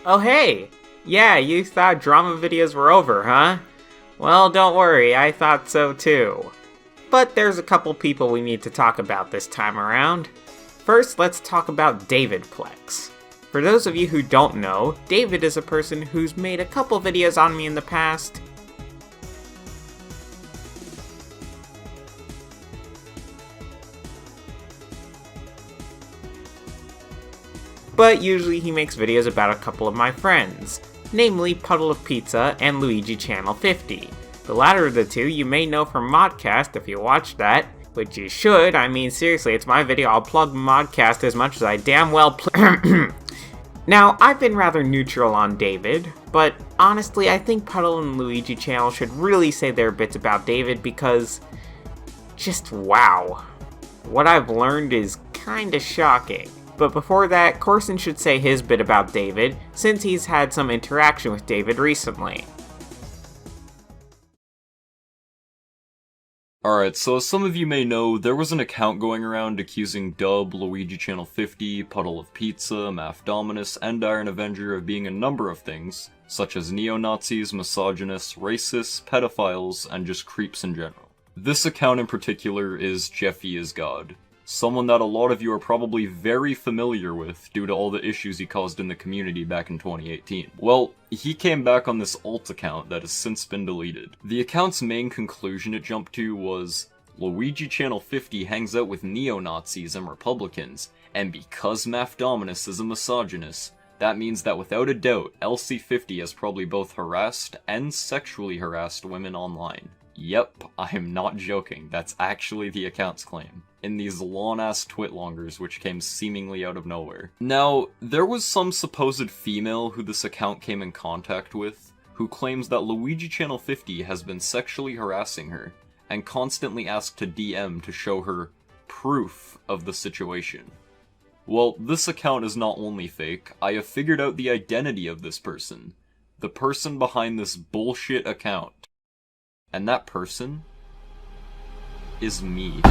Oh hey! Yeah, you thought drama videos were over, huh? Well, don't worry, I thought so too. But there's a couple people we need to talk about this time around. First, let's talk about Davidplex. For those of you who don't know, David is a person who's made a couple videos on me in the past. But usually he makes videos about a couple of my friends, namely Puddle of Pizza and Luigi Channel 50. The latter of the two you may know from Modcast if you watched that, which you should. I mean, seriously, it's my video, I'll plug Modcast as much as I damn well Now, I've been rather neutral on David, but honestly, I think Puddle and Luigi Channel should really say their bits about David because, just wow. What I've learned is kinda shocking. But before that, Corson should say his bit about David, since he's had some interaction with David recently. Alright, so as some of you may know, there was an account going around accusing Dub, Luigi Channel 50, Puddle of Pizza, Math Dominus, and Iron Avenger of being a number of things, such as neo-Nazis, misogynists, racists, pedophiles, and just creeps in general. This account in particular is Jeffy is God. Someone that a lot of you are probably very familiar with due to all the issues he caused in the community back in 2018. Well, he came back on this alt account that has since been deleted. The account's main conclusion it jumped to was, Luigi Channel 50 hangs out with neo-Nazis and Republicans, and because Math Dominus is a misogynist, that means that without a doubt, LC50 has probably both harassed and sexually harassed women online. Yep, I'm not joking, that's actually the account's claim. In these long-ass twitlongers which came seemingly out of nowhere. Now, there was some supposed female who this account came in contact with, who claims that Luigi Channel 50 has been sexually harassing her, and constantly asked to DM to show her proof of the situation. Well, this account is not only fake, I have figured out the identity of this person. The person behind this bullshit account. And that person is me.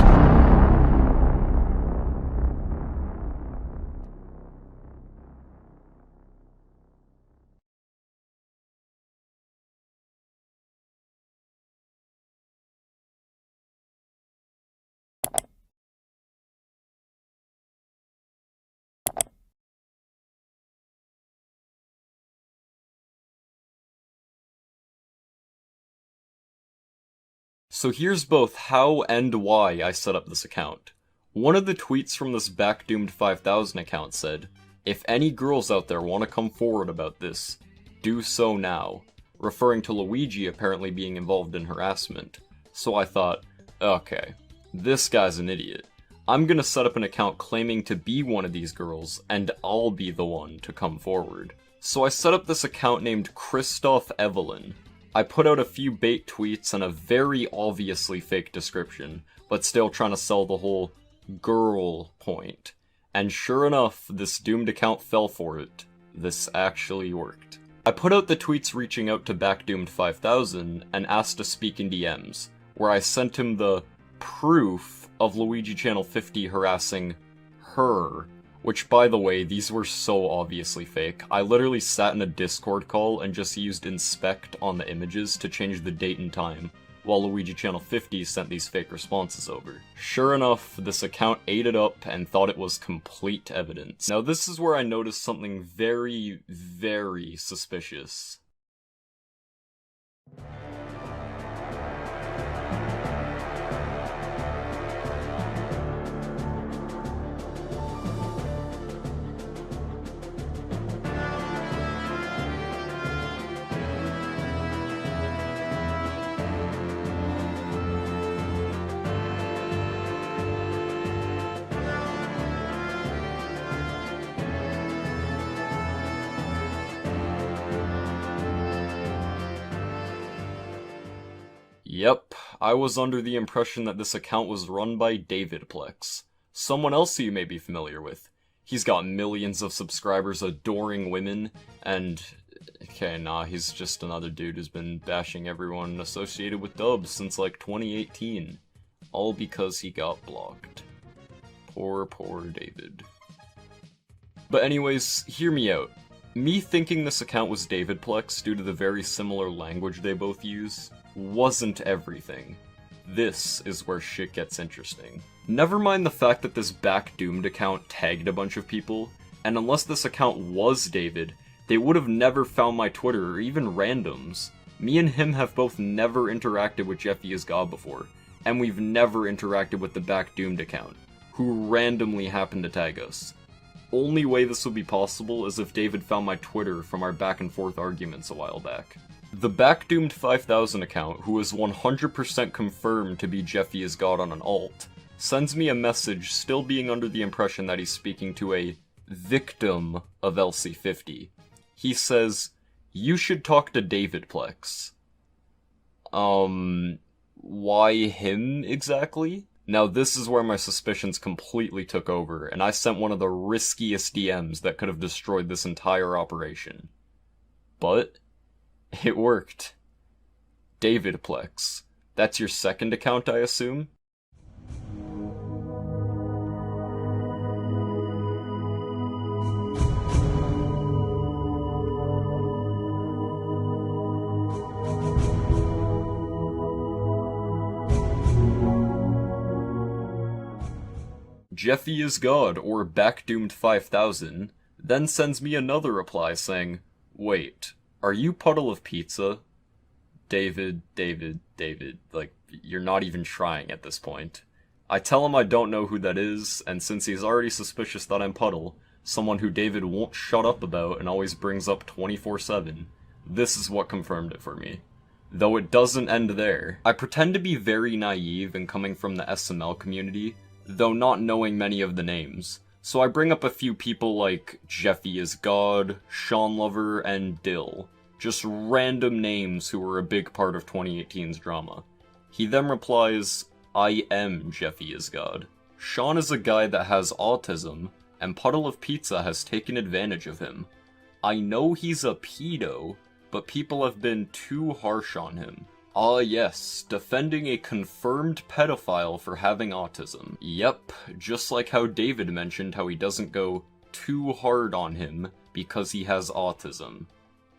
So here's both how and why I set up this account. One of the tweets from this backdoomed 5000 account said, "If any girls out there want to come forward about this, do so now," referring to Luigi apparently being involved in harassment. So I thought, okay, this guy's an idiot. I'm gonna set up an account claiming to be one of these girls, and I'll be the one to come forward. So I set up this account named Christoph Evelyn. I put out a few bait tweets and a very obviously fake description, but still trying to sell the whole girl point. And sure enough, this doomed account fell for it. This actually worked. I put out the tweets reaching out to Backdoomed 5000 and asked to speak in DMs, where I sent him the proof of Luigi Channel 50 harassing her. Which, by the way, these were so obviously fake. I literally sat in a Discord call and just used inspect on the images to change the date and time, while Luigi Channel 50 sent these fake responses over. Sure enough, this account ate it up and thought it was complete evidence. Now this is where I noticed something very, very suspicious. Yep, I was under the impression that this account was run by Davidplex. Someone else who you may be familiar with. He's got millions of subscribers adoring women, and... okay, nah, he's just another dude who's been bashing everyone associated with dubs since like 2018. All because he got blocked. Poor, poor David. But anyways, hear me out. Me thinking this account was Davidplex due to the very similar language they both use wasn't everything. This is where shit gets interesting. Never mind the fact that this dabhdude account tagged a bunch of people, and unless this account was David, they would have never found my Twitter or even randoms. Me and him have both never interacted with Jeffy is God before, and we've never interacted with the dabhdude account, who randomly happened to tag us. Only way this would be possible is if David found my Twitter from our back and forth arguments a while back. The dabhdude 5000 account, who is 100% confirmed to be Jeffy is God on an alt, sends me a message still being under the impression that he's speaking to a victim of LC50. He says, "You should talk to Davidplex." Why him exactly? Now this is where my suspicions completely took over, and I sent one of the riskiest DMs that could have destroyed this entire operation. But it worked. Davidplex. That's your second account, I assume? Jeffy is God, or dabhdude 5000, then sends me another reply saying, "Wait, are you Puddle of Pizza?" David, like, you're not even trying at this point. I tell him I don't know who that is, and since he's already suspicious that I'm Puddle, someone who David won't shut up about and always brings up 24/7, this is what confirmed it for me. Though it doesn't end there. I pretend to be very naive and coming from the SML community, though not knowing many of the names. So I bring up a few people like Jeffy is God, Sean Lover, and Dill. Just random names who were a big part of 2018's drama. He then replies, "I am Jeffy is God. Sean is a guy that has autism, and Puddle of Pizza has taken advantage of him. I know he's a pedo, but people have been too harsh on him. Ah yes, defending a confirmed pedophile for having autism. Yep, just like how David mentioned how he doesn't go too hard on him because he has autism.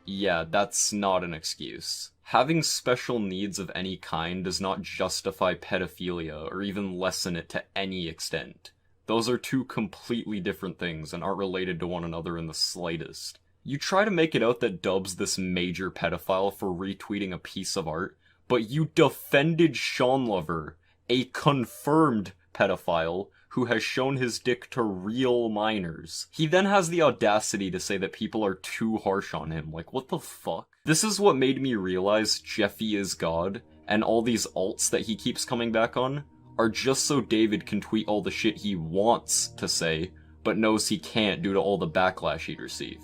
Yeah, that's not an excuse. Having special needs of any kind does not justify pedophilia or even lessen it to any extent. Those are two completely different things and aren't related to one another in the slightest. You try to make it out that Dub's this major pedophile for retweeting a piece of art, but you defended Sean Lover, a confirmed pedophile who has shown his dick to real minors. He then has the audacity to say that people are too harsh on him. Like, what the fuck? This is what made me realize Jeffy is God, and all these alts that he keeps coming back on, are just so David can tweet all the shit he wants to say, but knows he can't due to all the backlash he'd receive.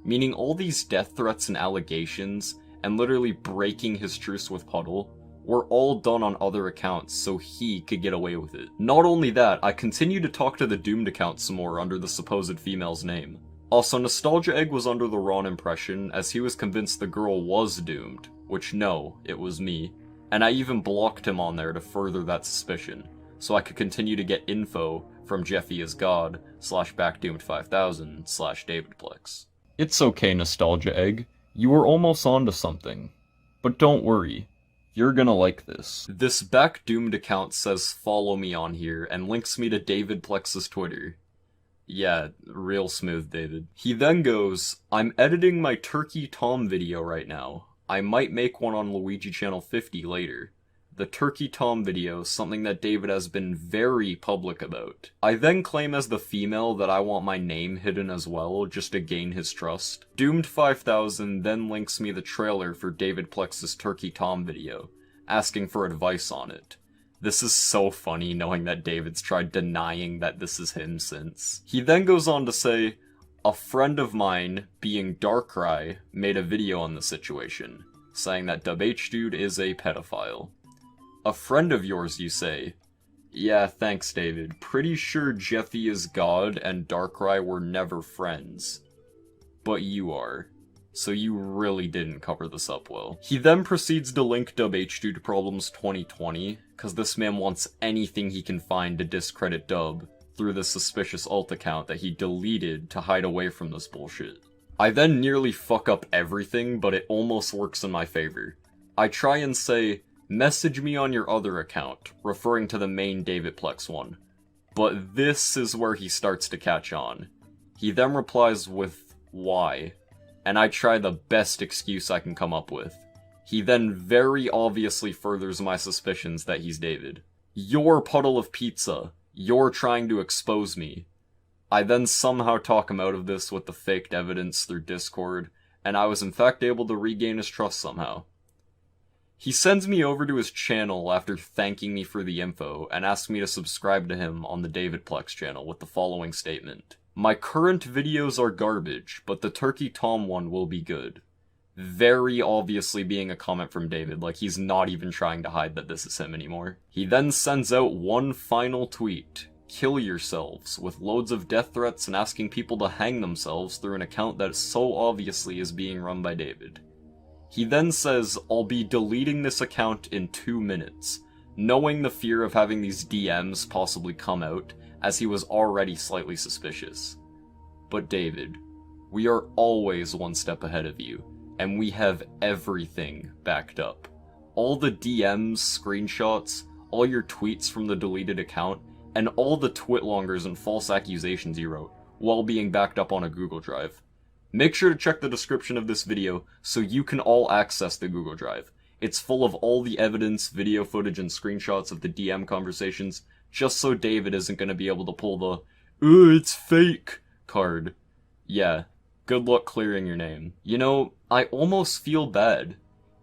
Meaning all these death threats and allegations, and literally breaking his truce with Puddle, were all done on other accounts so he could get away with it. Not only that, I continued to talk to the Doomed account some more under the supposed female's name. Also, Nostalgia Egg was under the wrong impression, as he was convinced the girl was doomed, which no, it was me, and I even blocked him on there to further that suspicion, so I could continue to get info from Jeffy is God /dabhdude 5000 /Davidplex. It's okay, Nostalgia Egg. You were almost onto something. But don't worry. You're gonna like this. This dabhdude account says follow me on here and links me to Davidplex's Twitter. Yeah, real smooth, David. He then goes, "I'm editing my Turkey Tom video right now. I might make one on Luigi Channel 50 later. The Turkey Tom video, something that David has been very public about. I then claim as the female that I want my name hidden as well, just to gain his trust. Doomed 5000 then links me the trailer for Davidplex's Turkey Tom video, asking for advice on it. This is so funny knowing that David's tried denying that this is him since. He then goes on to say, a friend of mine, being Darkrai, made a video on the situation, saying that dabhdude is a pedophile. A friend of yours, you say? Yeah, thanks, David. Pretty sure Jeffy is God and Darkrai were never friends. But you are. So you really didn't cover this up well. He then proceeds to link dabhdude Problems 2020, cause this man wants anything he can find to discredit Dub through this suspicious alt account that he deleted to hide away from this bullshit. I then nearly fuck up everything, but it almost works in my favor. I try and say, message me on your other account, referring to the main Davidplex one. But this is where he starts to catch on. He then replies with, why? And I try the best excuse I can come up with. He then very obviously furthers my suspicions that he's David. You're Puddle of Pizza. You're trying to expose me. I then somehow talk him out of this with the faked evidence through Discord, and I was in fact able to regain his trust somehow. He sends me over to his channel after thanking me for the info, and asks me to subscribe to him on the Davidplex channel with the following statement. My current videos are garbage, but the Turkey Tom one will be good. Very obviously being a comment from David, like he's not even trying to hide that this is him anymore. He then sends out one final tweet. Kill yourselves, with loads of death threats and asking people to hang themselves through an account that so obviously is being run by David. He then says, I'll be deleting this account in 2 minutes, knowing the fear of having these DMs possibly come out, as he was already slightly suspicious. But David, we are always one step ahead of you, and we have everything backed up. All the DMs, screenshots, all your tweets from the deleted account, and all the twitlongers and false accusations you wrote, while being backed up on a Google Drive. Make sure to check the description of this video so you can all access the Google Drive. It's full of all the evidence, video footage, and screenshots of the DM conversations, just so David isn't gonna be able to pull the, it's fake card. Yeah, good luck clearing your name. You know, I almost feel bad.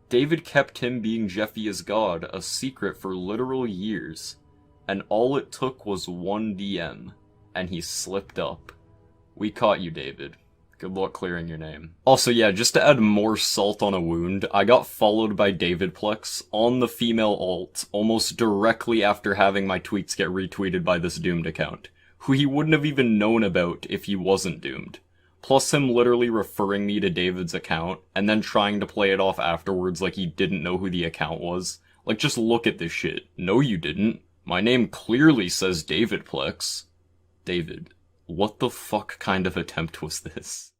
David kept him being Jeffy as God a secret for literal years. And all it took was one DM, and he slipped up. We caught you, David. Good luck clearing your name. Also, yeah, just to add more salt on a wound, I got followed by Davidplex on the female alt almost directly after having my tweets get retweeted by this doomed account, who he wouldn't have even known about if he wasn't doomed. Plus him literally referring me to David's account, and then trying to play it off afterwards like he didn't know who the account was. Like, just look at this shit. No, you didn't. My name clearly says Davidplex. David, what the fuck kind of attempt was this?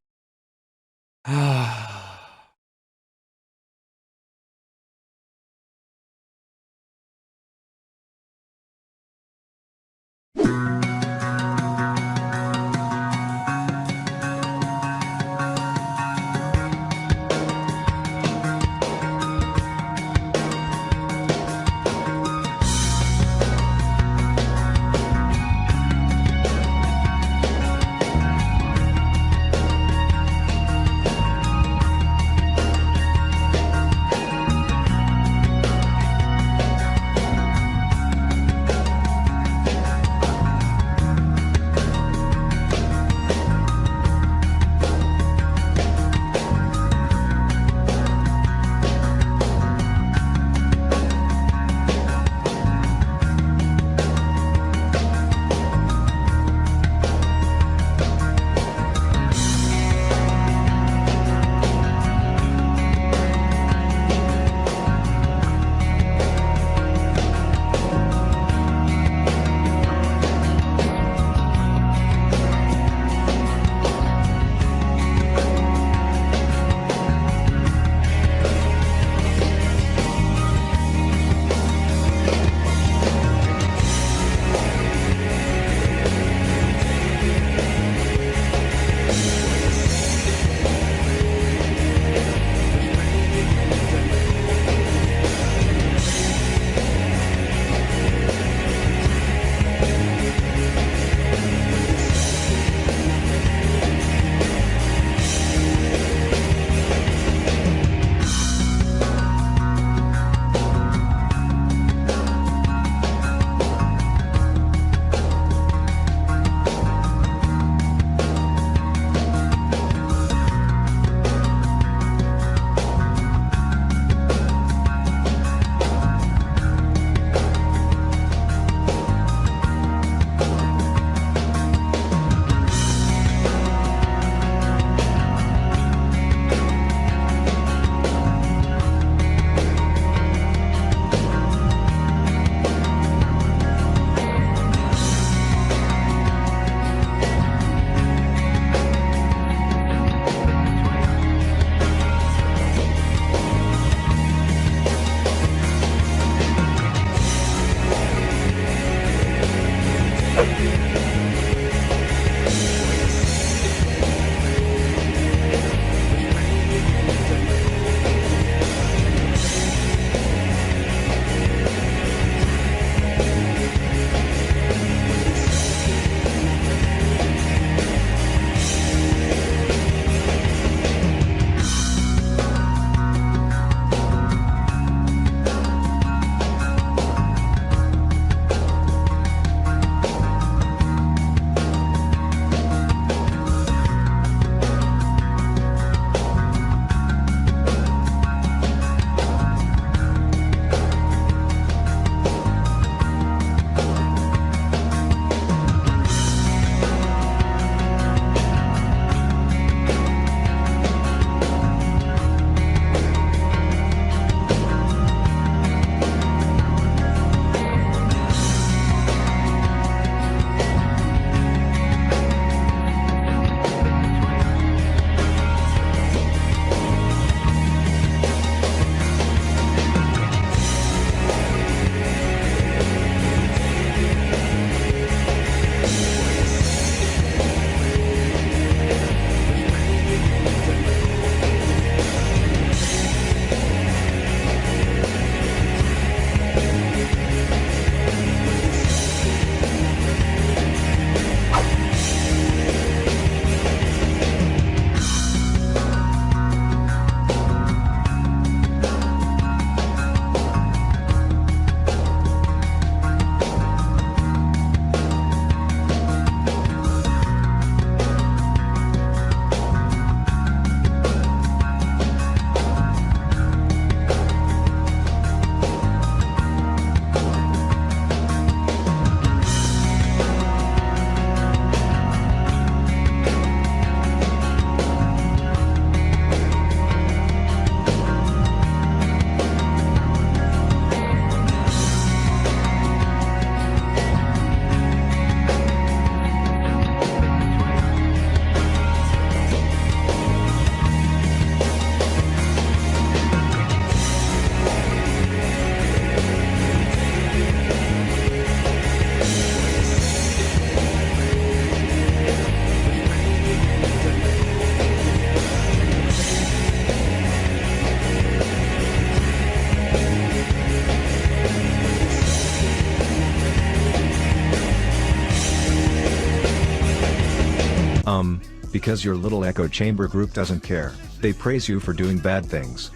Because your little echo chamber group doesn't care, they praise you for doing bad things.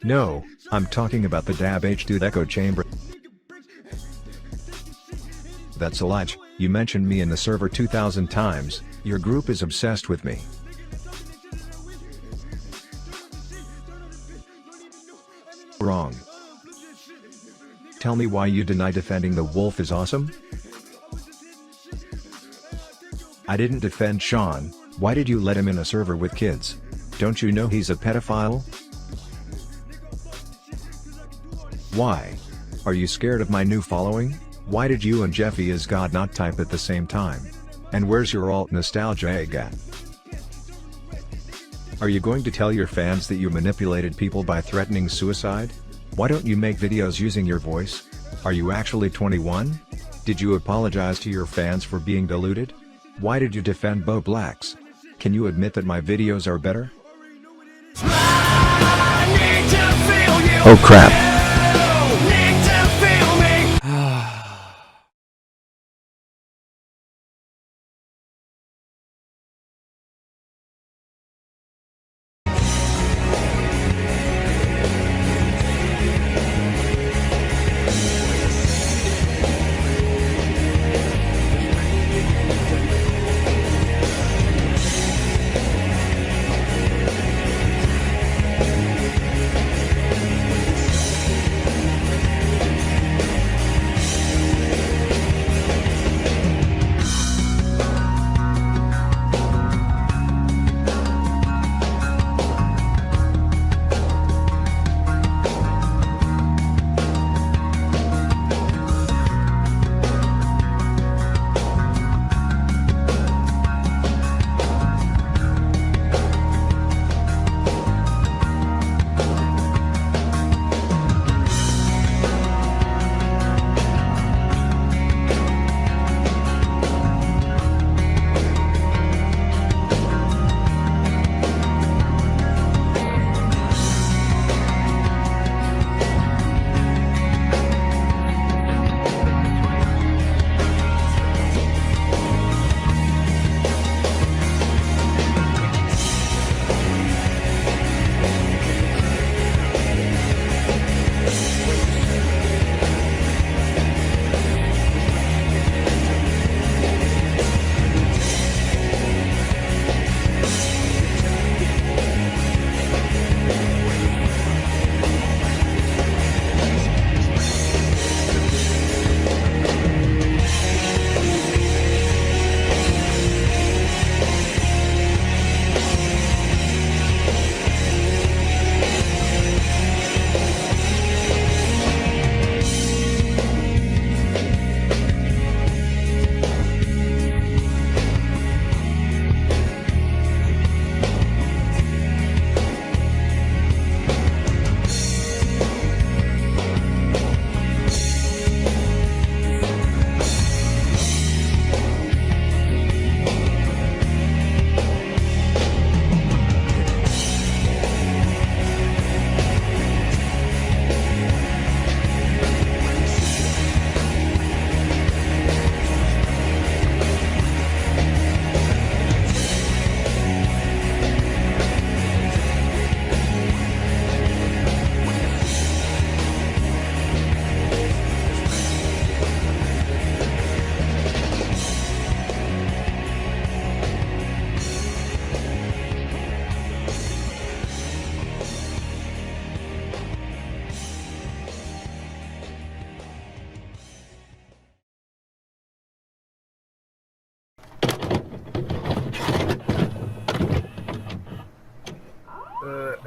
No, I'm talking about the dabhdude echo chamber. That's a lie. You mentioned me in the server 2,000 times, your group is obsessed with me. Wrong. Tell me why you deny defending the wolf is awesome? I didn't defend Sean, why did you let him in a server with kids? Don't you know he's a pedophile? Why? Are you scared of my new following? Why did you and Jeffy as God not type at the same time? And where's your alt nostalgia egg at? Are you going to tell your fans that you manipulated people by threatening suicide? Why don't you make videos using your voice? Are you actually 21? Did you apologize to your fans for being deluded? Why did you defend Bo Blacks? Can you admit that my videos are better? Oh crap.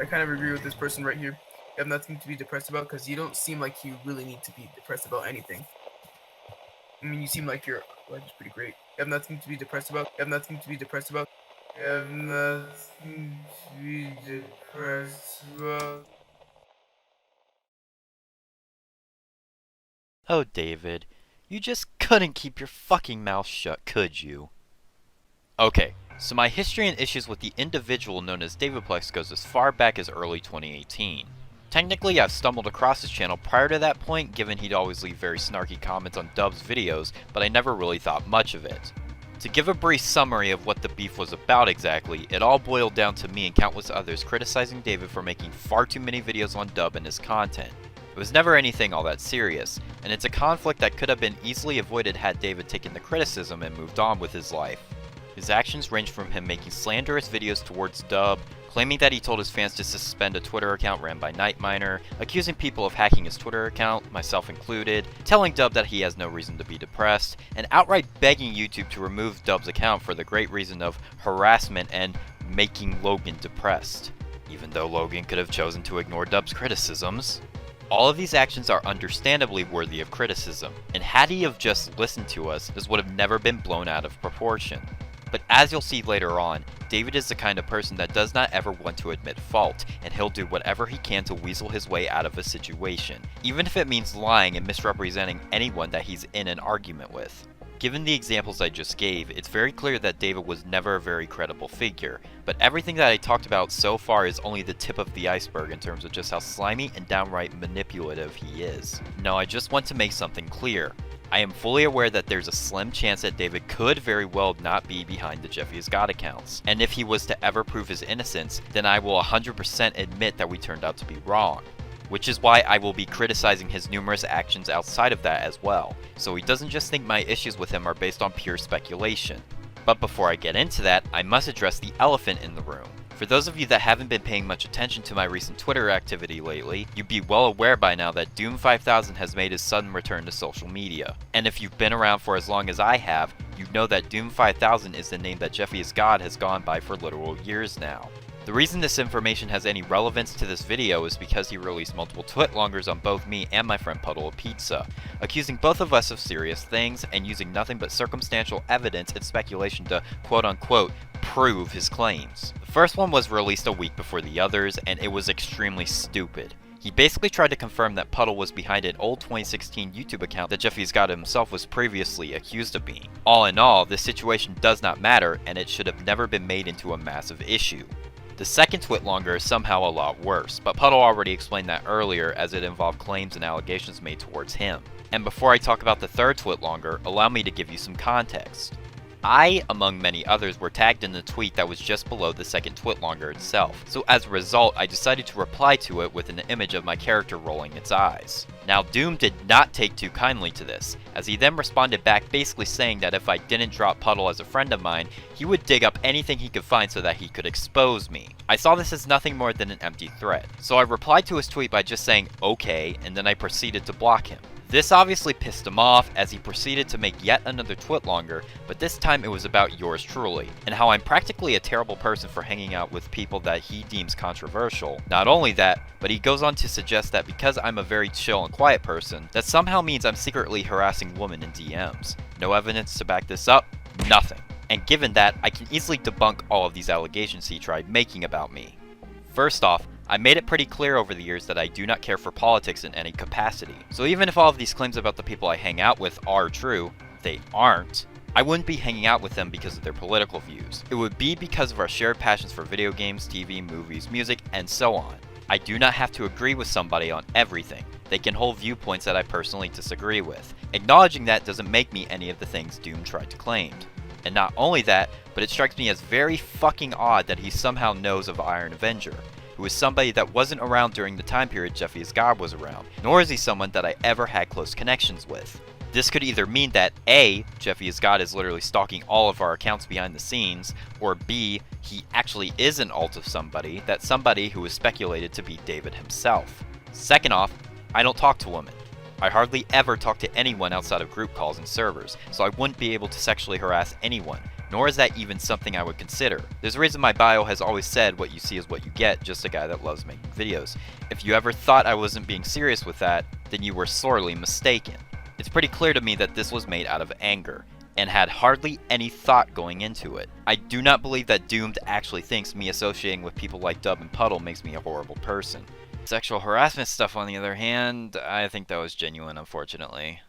I kind of agree with this person right here. You have nothing to be depressed about because you don't seem like you really need to be depressed about anything. I mean, you seem like your life is pretty great. You have nothing to be depressed about. You have nothing to be depressed about. You have nothing to be depressed about. Oh, David, you just couldn't keep your fucking mouth shut, could you? Okay, so my history and issues with the individual known as Davidplex goes as far back as early 2018. Technically, I've stumbled across his channel prior to that point, given he'd always leave very snarky comments on Dub's videos, but I never really thought much of it. To give a brief summary of what the beef was about exactly, it all boiled down to me and countless others criticizing David for making far too many videos on Dub and his content. It was never anything all that serious, and it's a conflict that could have been easily avoided had David taken the criticism and moved on with his life. His actions ranged from him making slanderous videos towards Dub, claiming that he told his fans to suspend a Twitter account ran by Nightminer, accusing people of hacking his Twitter account, myself included, telling Dub that he has no reason to be depressed, and outright begging YouTube to remove Dub's account for the great reason of harassment and making Logan depressed, even though Logan could have chosen to ignore Dub's criticisms. All of these actions are understandably worthy of criticism, and had he have just listened to us, this would have never been blown out of proportion. But as you'll see later on, David is the kind of person that does not ever want to admit fault, and he'll do whatever he can to weasel his way out of a situation, even if it means lying and misrepresenting anyone that he's in an argument with. Given the examples I just gave, it's very clear that David was never a very credible figure, but everything that I talked about so far is only the tip of the iceberg in terms of just how slimy and downright manipulative he is. Now I just want to make something clear. I am fully aware that there's a slim chance that David could very well not be behind the Jeffy is God accounts, and if he was to ever prove his innocence, then I will 100% admit that we turned out to be wrong. Which is why I will be criticizing his numerous actions outside of that as well, so he doesn't just think my issues with him are based on pure speculation. But before I get into that, I must address the elephant in the room. For those of you that haven't been paying much attention to my recent Twitter activity lately, you'd be well aware by now that Doom5000 has made his sudden return to social media. And if you've been around for as long as I have, you know that Doom5000 is the name that Jeffy is God has gone by for literal years now. The reason this information has any relevance to this video is because he released multiple twitlongers on both me and my friend Puddle of Pizza, accusing both of us of serious things and using nothing but circumstantial evidence and speculation to quote-unquote prove his claims. The first one was released a week before the others, and it was extremely stupid. He basically tried to confirm that Puddle was behind an old 2016 YouTube account that Jeffy's God himself was previously accused of being. All in all, this situation does not matter, and it should have never been made into a massive issue. The second twitlonger is somehow a lot worse, but Puddle already explained that earlier as it involved claims and allegations made towards him. And before I talk about the third twitlonger, allow me to give you some context. I, among many others, were tagged in the tweet that was just below the second twitlonger itself, so as a result I decided to reply to it with an image of my character rolling its eyes. Now Doom did not take too kindly to this, as he then responded back basically saying that if I didn't drop Puddle as a friend of mine, he would dig up anything he could find so that he could expose me. I saw this as nothing more than an empty threat, so I replied to his tweet by just saying okay, and then I proceeded to block him. This obviously pissed him off as he proceeded to make yet another twitlonger, but this time it was about yours truly, and how I'm practically a terrible person for hanging out with people that he deems controversial. Not only that, but he goes on to suggest that because I'm a very chill and quiet person, that somehow means I'm secretly harassing women in DMs. No evidence to back this up, nothing. And given that, I can easily debunk all of these allegations he tried making about me. First off, I made it pretty clear over the years that I do not care for politics in any capacity. So even if all of these claims about the people I hang out with are true, they aren't. I wouldn't be hanging out with them because of their political views. It would be because of our shared passions for video games, TV, movies, music, and so on. I do not have to agree with somebody on everything. They can hold viewpoints that I personally disagree with. Acknowledging that doesn't make me any of the things Doom tried to claim. And not only that, but it strikes me as very fucking odd that he somehow knows of Iron Avenger, who is somebody that wasn't around during the time period Jeffy is God was around, nor is he someone that I ever had close connections with. This could either mean that A, Jeffy is God is literally stalking all of our accounts behind the scenes, or B, he actually is an alt of somebody, that somebody who is speculated to be David himself. Second off, I don't talk to women. I hardly ever talk to anyone outside of group calls and servers, so I wouldn't be able to sexually harass anyone, nor is that even something I would consider. There's a reason my bio has always said what you see is what you get, just a guy that loves making videos. If you ever thought I wasn't being serious with that, then you were sorely mistaken. It's pretty clear to me that this was made out of anger, and had hardly any thought going into it. I do not believe that Doomed actually thinks me associating with people like Dub and Puddle makes me a horrible person. Sexual harassment stuff, on the other hand, I think that was genuine, unfortunately.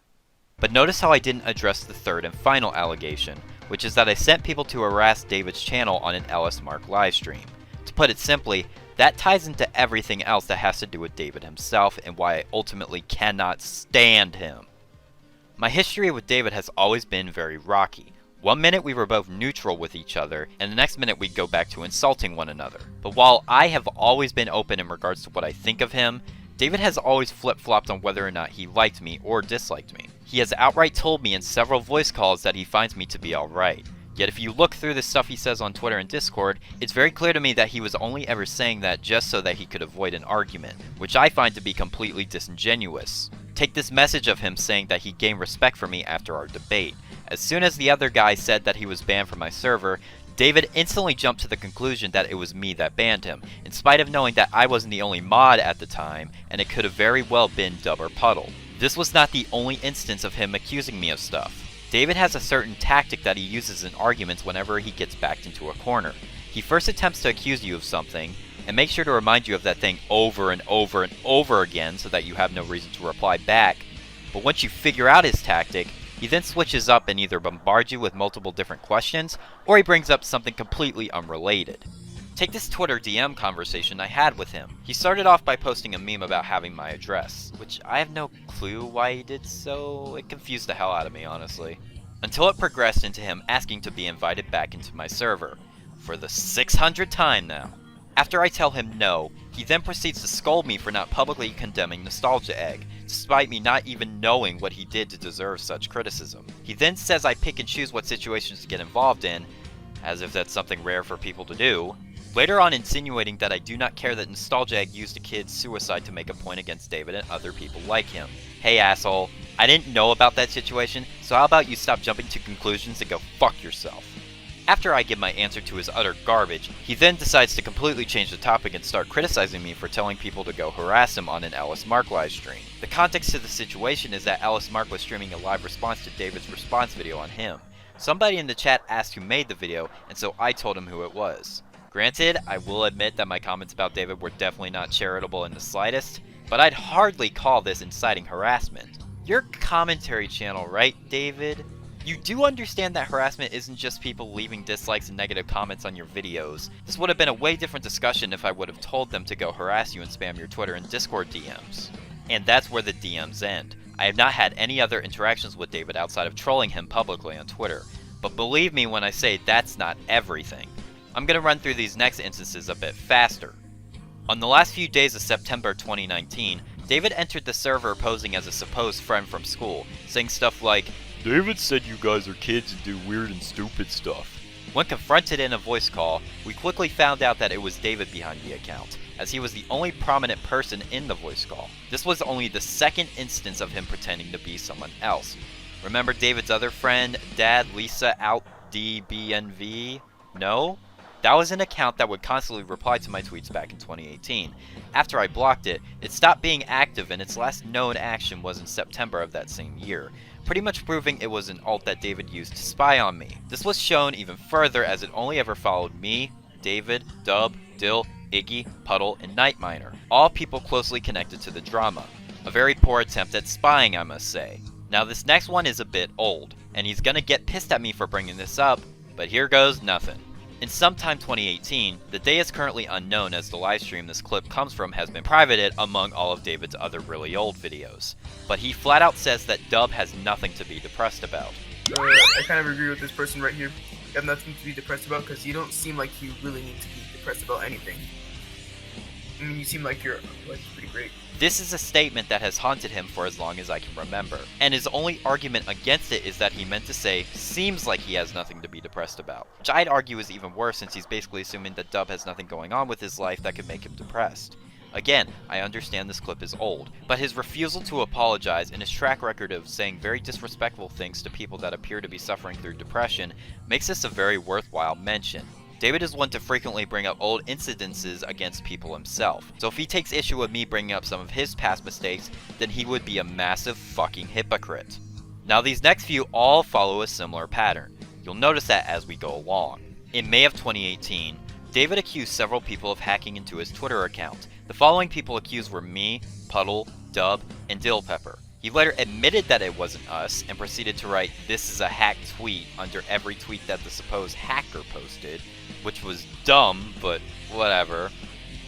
But notice how I didn't address the third and final allegation, which is that I sent people to harass David's channel on an LS Mark livestream. To put it simply, That ties into everything else that has to do with David himself and why I ultimately cannot stand him. My history with David has always been very rocky. One minute we were both neutral with each other, and the next minute we'd go back to insulting one another. But while I have always been open in regards to what I think of him, David has always flip-flopped on whether or not he liked me or disliked me. He has outright told me in several voice calls that he finds me to be alright. Yet if you look through the stuff he says on Twitter and Discord, it's very clear to me that he was only ever saying that just so that he could avoid an argument, which I find to be completely disingenuous. Take this message of him saying that he gained respect for me after our debate. As soon as the other guy said that he was banned from my server, David instantly jumped to the conclusion that it was me that banned him, in spite of knowing that I wasn't the only mod at the time, and it could have very well been Dub or Puddle. This was not the only instance of him accusing me of stuff. David has a certain tactic that he uses in arguments whenever he gets backed into a corner. He first attempts to accuse you of something, and makes sure to remind you of that thing over and over and over again so that you have no reason to reply back. But once you figure out his tactic, he then switches up and either bombards you with multiple different questions, or he brings up something completely unrelated. Take this Twitter DM conversation I had with him. He started off by posting a meme about having my address, which I have no clue why he did so. It confused the hell out of me, honestly. Until it progressed into him asking to be invited back into my server, for the 600th time now. After I tell him no, he then proceeds to scold me for not publicly condemning Nostalgia Egg, despite me not even knowing what he did to deserve such criticism. He then says I pick and choose what situations to get involved in, as if that's something rare for people to do, later on insinuating that I do not care that Nostalgia Egg used a kid's suicide to make a point against David and other people like him. Hey asshole, I didn't know about that situation, so how about you stop jumping to conclusions and go fuck yourself. After I give my answer to his utter garbage, he then decides to completely change the topic and start criticizing me for telling people to go harass him on an Ellis Mark livestream. The context to the situation is that Ellis Mark was streaming a live response to David's response video on him. Somebody in the chat asked who made the video, and so I told him who it was. Granted, I will admit that my comments about David were definitely not charitable in the slightest, but I'd hardly call this inciting harassment. Your commentary channel, right, David? You do understand that harassment isn't just people leaving dislikes and negative comments on your videos. This would have been a way different discussion if I would have told them to go harass you and spam your Twitter and Discord DMs. And that's where the DMs end. I have not had any other interactions with David outside of trolling him publicly on Twitter. But believe me when I say that's not everything. I'm going to run through these next instances a bit faster. On the last few days of September 2019, David entered the server posing as a supposed friend from school, saying stuff like, "David said you guys are kids and do weird and stupid stuff." When confronted in a voice call, we quickly found out that it was David behind the account, as he was the only prominent person in the voice call. This was only the second instance of him pretending to be someone else. Remember David's other friend, Dad Lisa out DBNV? No? That was an account that would constantly reply to my tweets back in 2018. After I blocked it, it stopped being active and its last known action was in September of that same year, pretty much proving it was an alt that David used to spy on me. This was shown even further as it only ever followed me, David, Dub, Dill, Iggy, Puddle, and Nightminer, all people closely connected to the drama. A very poor attempt at spying, I must say. Now this next one is a bit old, and he's gonna get pissed at me for bringing this up, but here goes nothing. In sometime 2018, the day is currently unknown as the livestream this clip comes from has been privated among all of David's other really old videos. But he flat out says that Dub has nothing to be depressed about. I kind of agree with this person right here. You have nothing to be depressed about because you don't seem like you really need to be depressed about anything. I mean, you seem like you're pretty great. This is a statement that has haunted him for as long as I can remember, and his only argument against it is that he meant to say, seems like he has nothing to be depressed about, which I'd argue is even worse since he's basically assuming that Dub has nothing going on with his life that could make him depressed. Again, I understand this clip is old, but his refusal to apologize and his track record of saying very disrespectful things to people that appear to be suffering through depression makes this a very worthwhile mention. David is one to frequently bring up old incidences against people himself, so if he takes issue with me bringing up some of his past mistakes, then he would be a massive fucking hypocrite. Now these next few all follow a similar pattern. You'll notice that as we go along. In May of 2018, David accused several people of hacking into his Twitter account. The following people accused were me, Puddle, Dub, and Dill Pepper. He later admitted that it wasn't us and proceeded to write, "This is a hacked tweet" under every tweet that the supposed hacker posted, which was dumb, but whatever.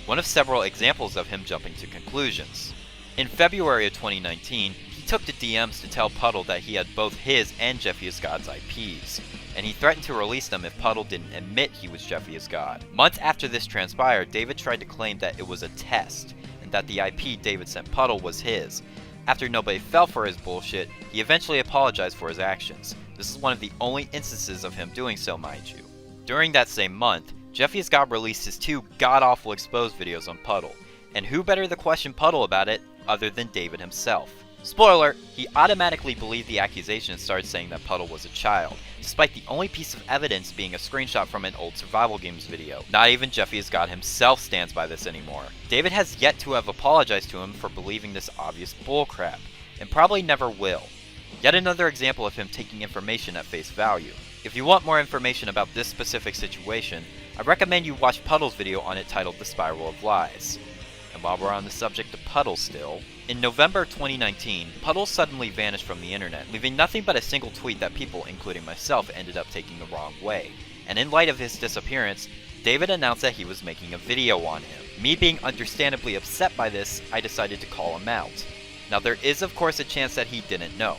one of several examples of him jumping to conclusions. In February of 2019, he took to DMs to tell Puddle that he had both his and Jeffy is God's IPs, and he threatened to release them if Puddle didn't admit he was Jeffy is God. Months after this transpired, David tried to claim that it was a test, and that the IP David sent Puddle was his. After nobody fell for his bullshit, he eventually apologized for his actions. This is one of the only instances of him doing so, mind you. During that same month, Jeffy is God released his 2 god-awful exposed videos on Puddle, and who better to question Puddle about it other than David himself. Spoiler, he automatically believed the accusation and started saying that Puddle was a child, despite the only piece of evidence being a screenshot from an old survival games video. Not even Jeffy is God himself stands by this anymore. David has yet to have apologized to him for believing this obvious bullcrap, and probably never will. Yet another example of him taking information at face value. If you want more information about this specific situation, I recommend you watch Puddle's video on it titled The Spiral of Lies. And while we're on the subject of Puddle still, in November 2019, Puddle suddenly vanished from the internet, leaving nothing but a single tweet that people, including myself, ended up taking the wrong way. And in light of his disappearance, David announced that he was making a video on him. Me being understandably upset by this, I decided to call him out. Now there is of course a chance that he didn't know,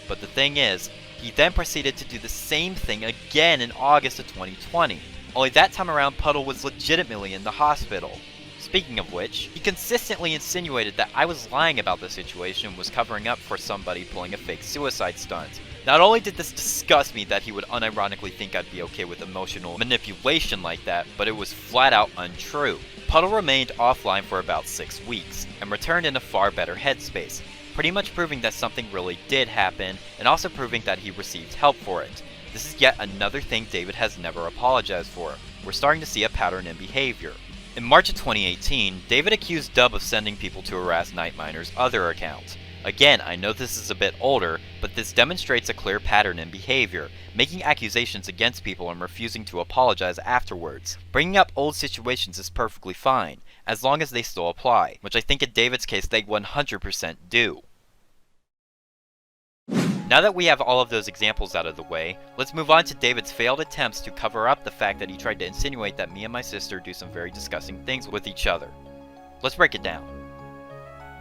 but the thing is, he then proceeded to do the same thing again in August of 2020. Only that time around Puddle was legitimately in the hospital. Speaking of which, he consistently insinuated that I was lying about the situation and was covering up for somebody pulling a fake suicide stunt. Not only did this disgust me that he would unironically think I'd be okay with emotional manipulation like that, but it was flat out untrue. Puddle remained offline for about 6 weeks, and returned in a far better headspace, pretty much proving that something really did happen, and also proving that he received help for it. This is yet another thing David has never apologized for. We're starting to see a pattern in behavior. In March of 2018, David accused Dub of sending people to harass Nightminer's other account. Again, I know this is a bit older, but this demonstrates a clear pattern in behavior, making accusations against people and refusing to apologize afterwards. Bringing up old situations is perfectly fine, as long as they still apply, which I think in David's case they 100% do. Now that we have all of those examples out of the way, let's move on to David's failed attempts to cover up the fact that he tried to insinuate that me and my sister do some very disgusting things with each other. Let's break it down.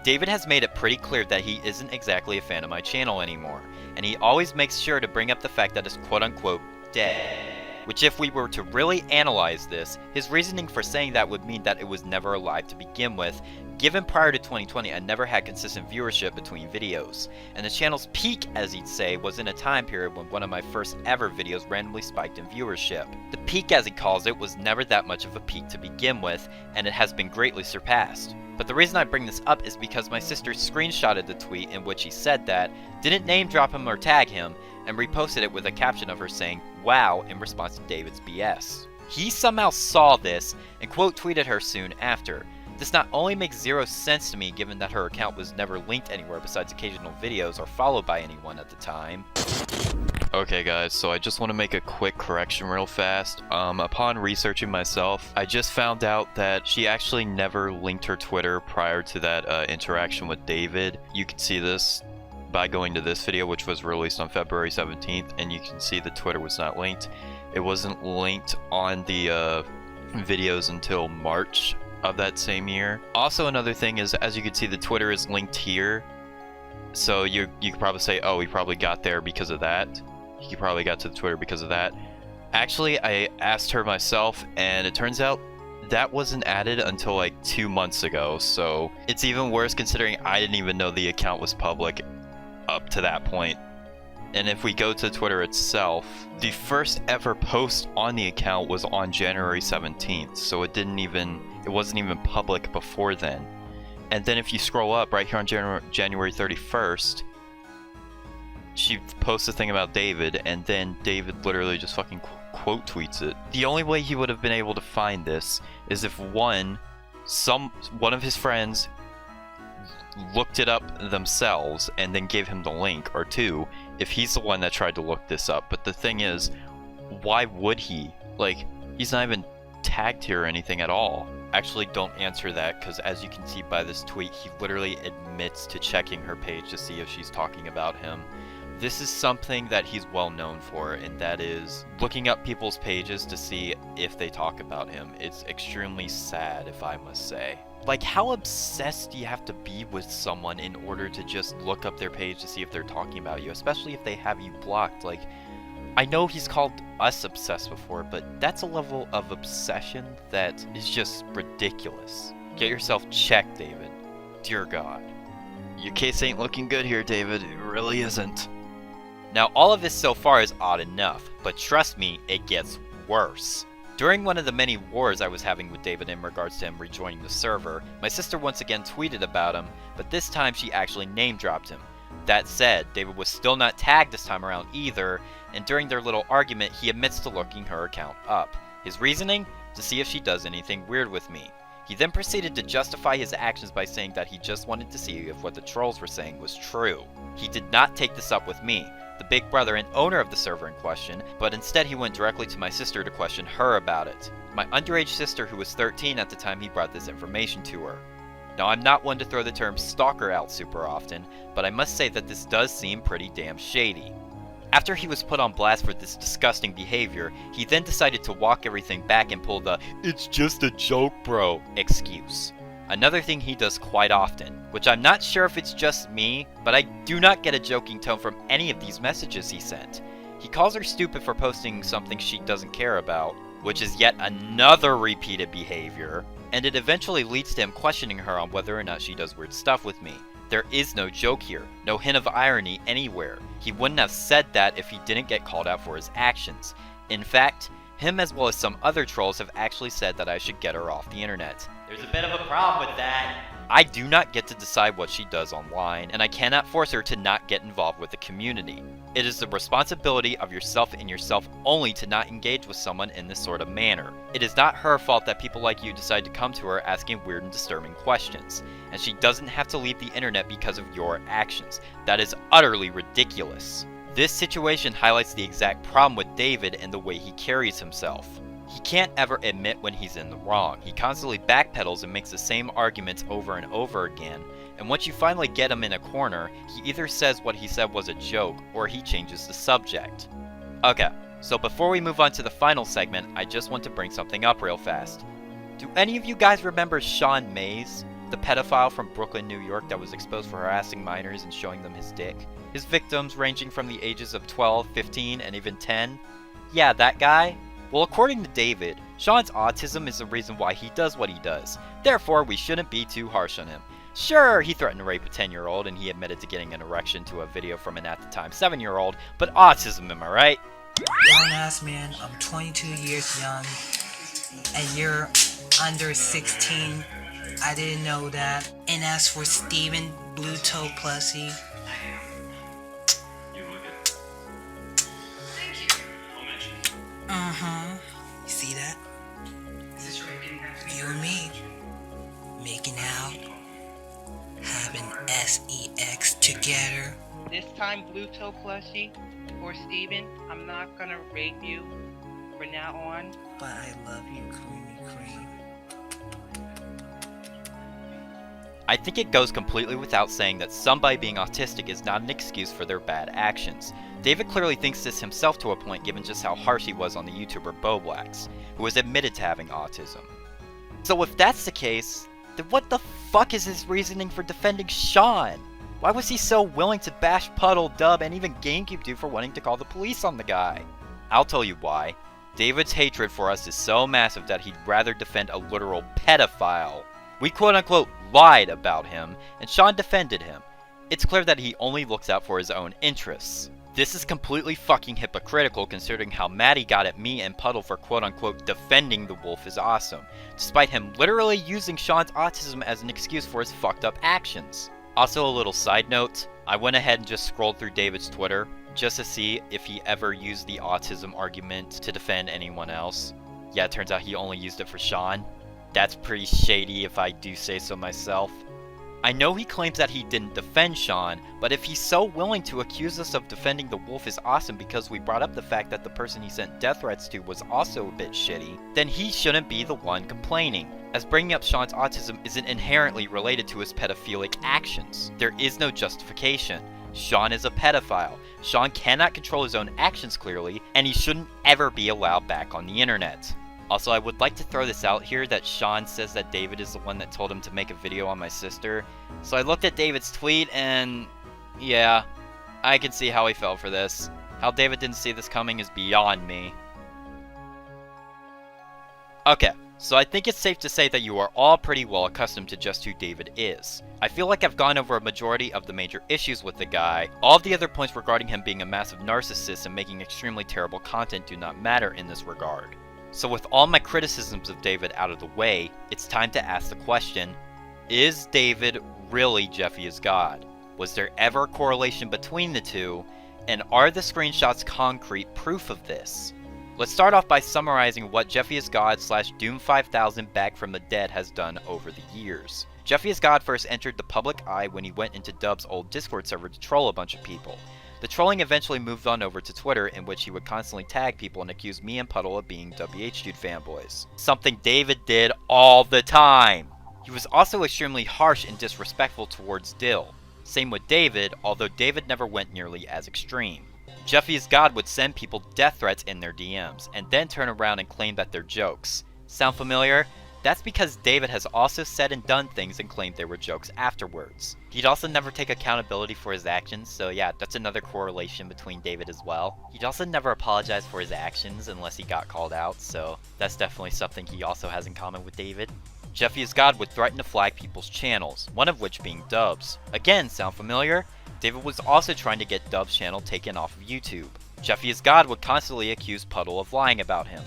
David has made it pretty clear that he isn't exactly a fan of my channel anymore, and he always makes sure to bring up the fact that it's quote-unquote dead. Which if we were to really analyze this, his reasoning for saying that would mean that it was never alive to begin with, given prior to 2020 I never had consistent viewership between videos, and the channel's peak, as he'd say, was in a time period when one of my first ever videos randomly spiked in viewership. The peak, as he calls it, was never that much of a peak to begin with, and it has been greatly surpassed. But the reason I bring this up is because my sister screenshotted the tweet in which he said that, didn't name drop him or tag him, and reposted it with a caption of her saying, "Wow," in response to David's BS. He somehow saw this, and quote tweeted her soon after. This not only makes zero sense to me given that her account was never linked anywhere besides occasional videos or followed by anyone at the time. Okay guys, so I just want to make a quick correction real fast. Upon researching myself, I just found out that she actually never linked her Twitter prior to that interaction with David. You can see this by going to this video, which was released on February 17th, and you can see the Twitter was not linked. It wasn't linked on the videos until March of that same year. Also, another thing is, as you can see, the Twitter is linked here, so you could probably say, oh, he probably got there because of that. He probably got to the Twitter because of that. Actually, I asked her myself, and it turns out that wasn't added until like 2 months ago, so it's even worse considering I didn't even know the account was public up to that point. And if we go to Twitter itself, the first ever post on the account was on January 17th, so it wasn't even public before then. And then if you scroll up right here on January 31st, she posts a thing about David, and then David literally just fucking quote tweets it. The only way he would have been able to find this is if one of his friends looked it up themselves and then gave him the link, or two, if he's the one that tried to look this up. But the thing is, why would he? Like, he's not even tagged here or anything at all. Actually, don't answer that, because as you can see by this tweet, he literally admits to checking her page to see if she's talking about him. This is something that he's well known for, and that is looking up people's pages to see if they talk about him. It's extremely sad, if I must say. Like, how obsessed do you have to be with someone in order to just look up their page to see if they're talking about you, especially if they have you blocked? Like, I know he's called us obsessed before, but that's a level of obsession that is just ridiculous. Get yourself checked, David. Dear God. Your case ain't looking good here, David. It really isn't. Now, all of this so far is odd enough, but trust me, it gets worse. During one of the many wars I was having with David in regards to him rejoining the server, my sister once again tweeted about him, but this time she actually name-dropped him. That said, David was still not tagged this time around either, and during their little argument, he admits to looking her account up. His reasoning? To see if she does anything weird with me. He then proceeded to justify his actions by saying that he just wanted to see if what the trolls were saying was true. He did not take this up with me, the big brother and owner of the server in question, but instead he went directly to my sister to question her about it. My underage sister, who was 13 at the time he brought this information to her. Now, I'm not one to throw the term stalker out super often, but I must say that this does seem pretty damn shady. After he was put on blast for this disgusting behavior, he then decided to walk everything back and pull the "it's just a joke, bro" excuse. Another thing he does quite often, which I'm not sure if it's just me, but I do not get a joking tone from any of these messages he sent. He calls her stupid for posting something she doesn't care about, which is yet another repeated behavior, and it eventually leads to him questioning her on whether or not she does weird stuff with me. There is no joke here, no hint of irony anywhere. He wouldn't have said that if he didn't get called out for his actions. In fact, him as well as some other trolls have actually said that I should get her off the internet. There's a bit of a problem with that. I do not get to decide what she does online, and I cannot force her to not get involved with the community. It is the responsibility of yourself and yourself only to not engage with someone in this sort of manner. It is not her fault that people like you decide to come to her asking weird and disturbing questions, and she doesn't have to leave the internet because of your actions. That is utterly ridiculous. This situation highlights the exact problem with David and the way he carries himself. He can't ever admit when he's in the wrong. He constantly backpedals and makes the same arguments over and over again, and once you finally get him in a corner, he either says what he said was a joke, or he changes the subject. Okay, so before we move on to the final segment, I just want to bring something up real fast. Do any of you guys remember Sean Mays, the pedophile from Brooklyn, New York that was exposed for harassing minors and showing them his dick? His victims ranging from the ages of 12, 15, and even 10? Yeah, that guy? Well, according to David, Sean's autism is the reason why he does what he does. Therefore, we shouldn't be too harsh on him. Sure, he threatened to rape a 10-year-old and he admitted to getting an erection to a video from an at the time 7-year-old, but autism, am I right? Grown ass man, I'm 22 years young, and you're under 16. I didn't know that. And as for Steven, Blue Toe Plussy, you see that? You and me making out, having sex together. This time, Blue Toe Plushie or Steven, I'm not gonna rape you from now on. But I love you, creamy cream. I think it goes completely without saying that somebody being autistic is not an excuse for their bad actions. David clearly thinks this himself to a point given just how harsh he was on the YouTuber Boblax, who has admitted to having autism. So if that's the case, then what the fuck is his reasoning for defending Sean? Why was he so willing to bash Puddle, Dub, and even GameCube Dude for wanting to call the police on the guy? I'll tell you why. David's hatred for us is so massive that he'd rather defend a literal pedophile. We quote-unquote lied about him, and Sean defended him. It's clear that he only looks out for his own interests. This is completely fucking hypocritical considering how mad he got at me and Puddle for quote-unquote defending the wolf is awesome, despite him literally using Sean's autism as an excuse for his fucked up actions. Also, a little side note, I went ahead and just scrolled through David's Twitter just to see if he ever used the autism argument to defend anyone else. Yeah, it turns out he only used it for Sean. That's pretty shady if I do say so myself. I know he claims that he didn't defend Sean, but if he's so willing to accuse us of defending the wolf is awesome because we brought up the fact that the person he sent death threats to was also a bit shitty, then he shouldn't be the one complaining, as bringing up Sean's autism isn't inherently related to his pedophilic actions. There is no justification. Sean is a pedophile. Sean cannot control his own actions clearly, and he shouldn't ever be allowed back on the internet. Also, I would like to throw this out here that Sean says that David is the one that told him to make a video on my sister. So I looked at David's tweet and yeah, I can see how he fell for this. How David didn't see this coming is beyond me. Okay, so I think it's safe to say that you are all pretty well accustomed to just who David is. I feel like I've gone over a majority of the major issues with the guy. All of the other points regarding him being a massive narcissist and making extremely terrible content do not matter in this regard. So with all my criticisms of David out of the way, it's time to ask the question, is David really Jeffy is God? Was there ever a correlation between the two? And are the screenshots concrete proof of this? Let's start off by summarizing what Jeffy is God / Doom5000 Back from the Dead has done over the years. Jeffy is God first entered the public eye when he went into Dub's old Discord server to troll a bunch of people. The trolling eventually moved on over to Twitter, in which he would constantly tag people and accuse me and Puddle of being dabhdude fanboys. Something David did all the time! He was also extremely harsh and disrespectful towards Dill. Same with David, although David never went nearly as extreme. Jeffy is God would send people death threats in their DMs, and then turn around and claim that they're jokes. Sound familiar? That's because David has also said and done things and claimed they were jokes afterwards. He'd also never take accountability for his actions, so yeah, that's another correlation between David as well. He'd also never apologize for his actions unless he got called out, so that's definitely something he also has in common with David. Jeffy is God would threaten to flag people's channels, one of which being Dub's. Again, sound familiar? David was also trying to get Dub's channel taken off of YouTube. Jeffy is God would constantly accuse Puddle of lying about him.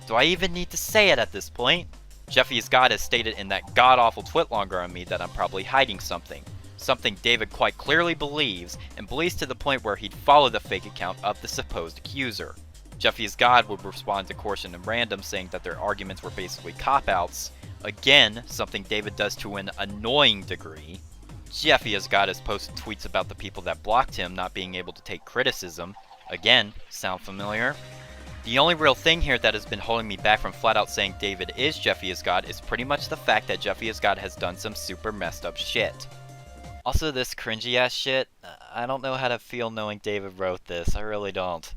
Do I even need to say it at this point? Jeffy is God has stated in that god-awful twitlonger on me that I'm probably hiding something. Something David quite clearly believes, and believes to the point where he'd follow the fake account of the supposed accuser. Jeffy is God would respond to Corson and Random saying that their arguments were basically cop-outs. Again, something David does to an annoying degree. Jeffy is God has posted tweets about the people that blocked him not being able to take criticism. Again, sound familiar? The only real thing here that has been holding me back from flat out saying David is Jeffy is God is pretty much the fact that Jeffy is God has done some super messed up shit. Also, this cringy ass shit, I don't know how to feel knowing David wrote this, I really don't.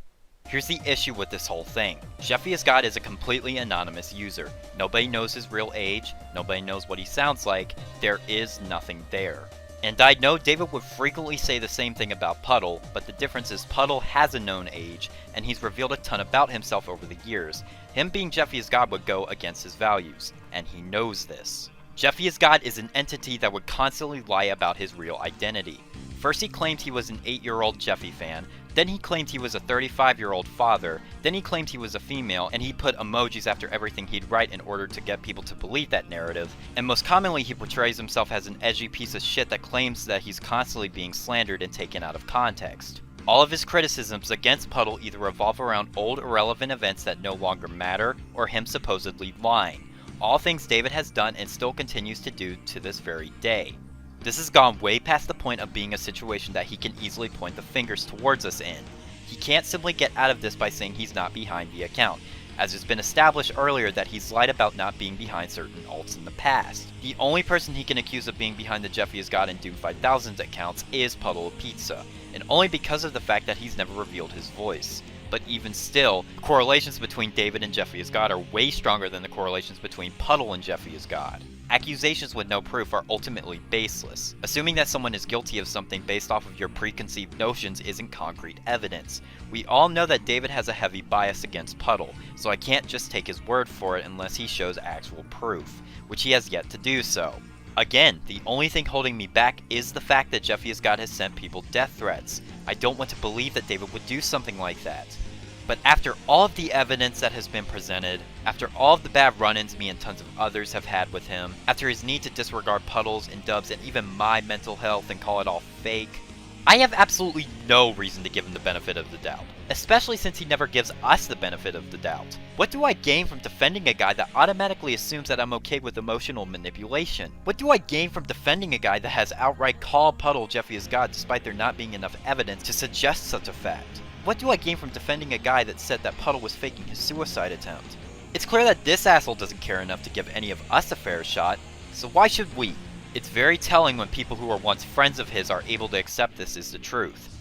Here's the issue with this whole thing. Jeffy is God is a completely anonymous user. Nobody knows his real age, nobody knows what he sounds like, there is nothing there. And I know David would frequently say the same thing about Puddle, but the difference is Puddle has a known age, and he's revealed a ton about himself over the years. Him being Jeffy is God would go against his values, and he knows this. Jeffy is God is an entity that would constantly lie about his real identity. First he claimed he was an 8-year-old Jeffy fan, then he claimed he was a 35-year-old father, then he claimed he was a female, and he put emojis after everything he'd write in order to get people to believe that narrative, and most commonly he portrays himself as an edgy piece of shit that claims that he's constantly being slandered and taken out of context. All of his criticisms against Puddle either revolve around old irrelevant events that no longer matter, or him supposedly lying. All things David has done and still continues to do to this very day. This has gone way past the point of being a situation that he can easily point the fingers towards us in. He can't simply get out of this by saying he's not behind the account, as it's been established earlier that he's lied about not being behind certain alts in the past. The only person he can accuse of being behind the Jeffy is God and Doom5000's accounts is Puddle of Pizza, and only because of the fact that he's never revealed his voice. But even still, correlations between David and Jeffy is God are way stronger than the correlations between Puddle and Jeffy is God. Accusations with no proof are ultimately baseless. Assuming that someone is guilty of something based off of your preconceived notions isn't concrete evidence. We all know that David has a heavy bias against Puddle, so I can't just take his word for it unless he shows actual proof, which he has yet to do so. Again, the only thing holding me back is the fact that Jeffy is God has sent people death threats. I don't want to believe that David would do something like that. But after all of the evidence that has been presented, after all of the bad run-ins me and tons of others have had with him, after his need to disregard Puddles and Dubs and even my mental health and call it all fake, I have absolutely no reason to give him the benefit of the doubt, especially since he never gives us the benefit of the doubt. What do I gain from defending a guy that automatically assumes that I'm okay with emotional manipulation? What do I gain from defending a guy that has outright called Puddle Jeffy is God despite there not being enough evidence to suggest such a fact? What do I gain from defending a guy that said that Puddle was faking his suicide attempt? It's clear that this asshole doesn't care enough to give any of us a fair shot, so why should we? It's very telling when people who were once friends of his are able to accept this as the truth.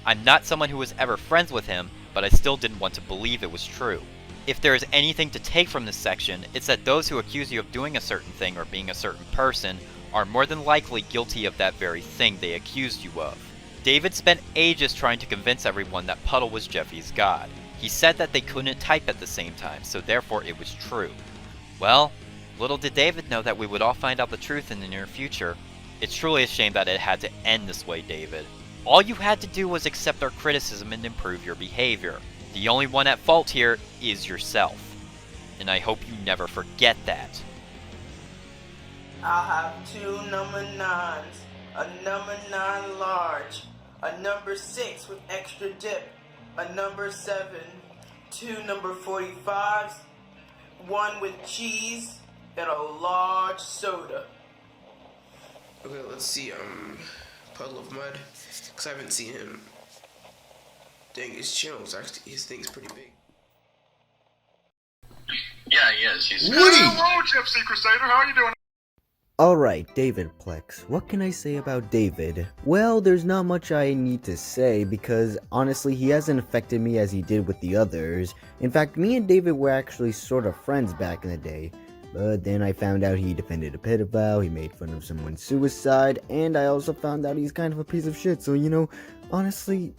I'm not someone who was ever friends with him, but I still didn't want to believe it was true. If there is anything to take from this section, it's that those who accuse you of doing a certain thing or being a certain person are more than likely guilty of that very thing they accused you of. David spent ages trying to convince everyone that Puddle was Jeffy's god. He said that they couldn't type at the same time, so therefore it was true. Well, little did David know that we would all find out the truth in the near future. It's truly a shame that it had to end this way, David. All you had to do was accept our criticism and improve your behavior. The only one at fault here is yourself. And I hope you never forget that. I'll have 2 number 9s, a number 9 large, a number 6 with extra dip, a number 7, 2 number 45s, 1 with cheese, and a large soda. Okay, let's see, Puddle of Mud, because I haven't seen him. Dang, his channel's actually, his thing's pretty big. Yeah, he is. He's Woody! Hello, Gypsy Crusader, how are you doing? Alright, Davidplex. What can I say about David? Well, there's not much I need to say because honestly he hasn't affected me as he did with the others. In fact, me and David were actually sort of friends back in the day. But then I found out he defended a pedophile, he made fun of someone's suicide, and I also found out he's kind of a piece of shit, so you know, honestly,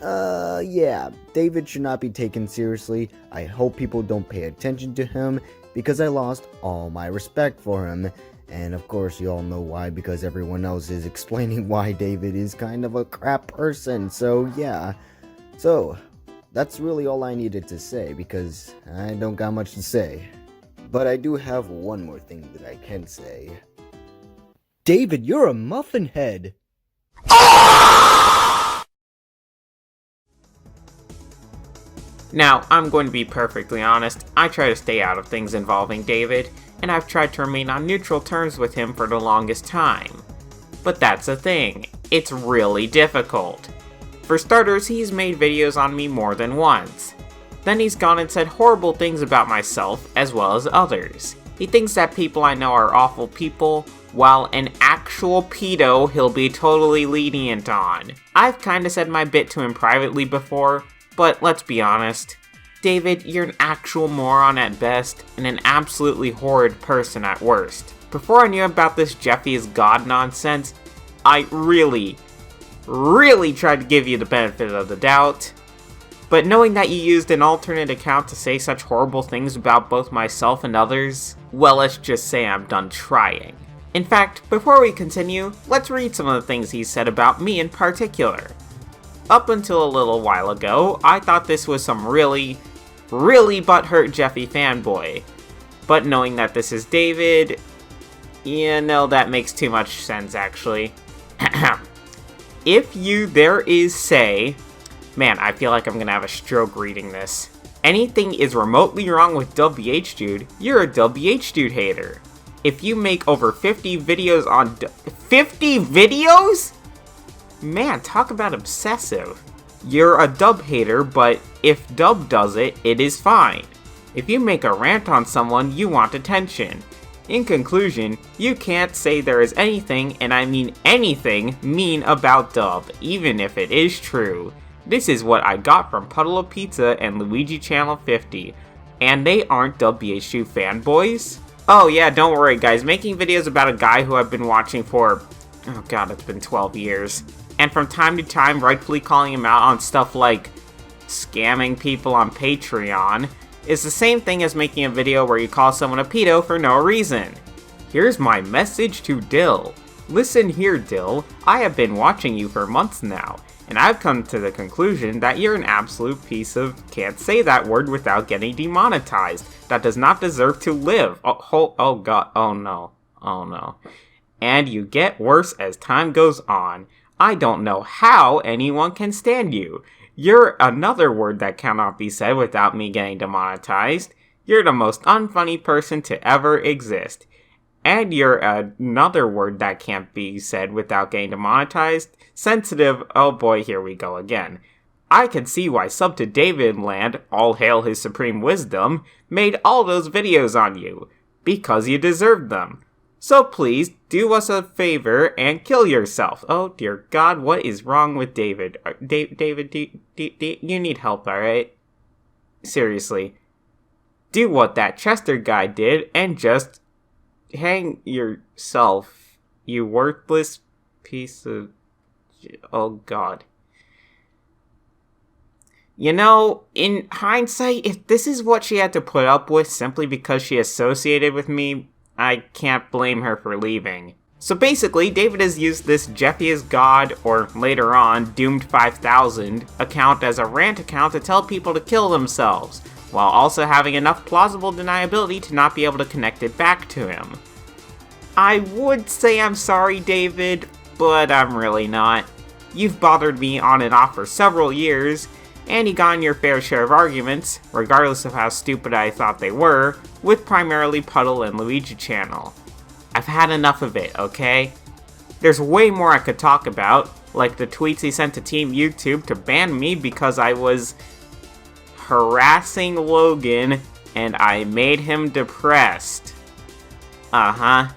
yeah, David should not be taken seriously. I hope people don't pay attention to him, because I lost all my respect for him. And of course you all know why, because everyone else is explaining why David is kind of a crap person, so yeah. So, that's really all I needed to say, because I don't got much to say. But I do have one more thing that I can say. David, you're a muffin head! Now, I'm going to be perfectly honest, I try to stay out of things involving David, and I've tried to remain on neutral terms with him for the longest time. But that's the thing, it's really difficult. For starters, he's made videos on me more than once. Then he's gone and said horrible things about myself, as well as others. He thinks that people I know are awful people, while an actual pedo he'll be totally lenient on. I've kinda said my bit to him privately before, but let's be honest. David, you're an actual moron at best, and an absolutely horrid person at worst. Before I knew about this Jeffy is God nonsense, I really tried to give you the benefit of the doubt. But knowing that you used an alternate account to say such horrible things about both myself and others, well, let's just say I'm done trying. In fact, before we continue, let's read some of the things he said about me in particular. Up until a little while ago, I thought this was some really butthurt Jeffy fanboy. But knowing that this is David, you know, that makes too much sense actually. If you there is say, man, I feel like I'm gonna have a stroke reading this. Anything is remotely wrong with dabhdude, you're a dabhdude hater. If you make over 50 videos on 50 videos? Man, talk about obsessive. You're a dub hater, but if dub does it, it is fine. If you make a rant on someone, you want attention. In conclusion, you can't say there is anything, and I mean anything, mean about dub, even if it is true. This is what I got from Puddle of Pizza and Luigi Channel 50. And they aren't dabhdude fanboys? Oh yeah, don't worry guys, making videos about a guy who I've been watching for, oh god, it's been 12 years. And from time to time rightfully calling him out on stuff like scamming people on Patreon is the same thing as making a video where you call someone a pedo for no reason. Here's my message to Dill. Listen here, Dill, I have been watching you for months now, and I've come to the conclusion that you're an absolute piece of can't say that word without getting demonetized, that does not deserve to live. Oh god, oh no. And you get worse as time goes on. I don't know how anyone can stand you. You're another word that cannot be said without me getting demonetized. You're the most unfunny person to ever exist. And you're another word that can't be said without getting demonetized. Sensitive, oh boy, here we go again. I can see why Sub to David Land, all hail his supreme wisdom, made all those videos on you. Because you deserved them. So please, do us a favor and kill yourself. Oh dear God, what is wrong with David? David, you need help, alright? Seriously. Do what that Chester guy did and just hang yourself, you worthless piece of... Oh God. You know, in hindsight, if this is what she had to put up with simply because she associated with me, I can't blame her for leaving. So basically, David has used this Jeffy is God, or later on, Doomed 5000, account as a rant account to tell people to kill themselves, while also having enough plausible deniability to not be able to connect it back to him. I would say I'm sorry, David, but I'm really not. You've bothered me on and off for several years, and you got in your fair share of arguments, regardless of how stupid I thought they were, with primarily Puddle and Luigi Channel. I've had enough of it, okay? There's way more I could talk about, like the tweets he sent to Team YouTube to ban me because I was harassing Logan and I made him depressed. Uh-huh.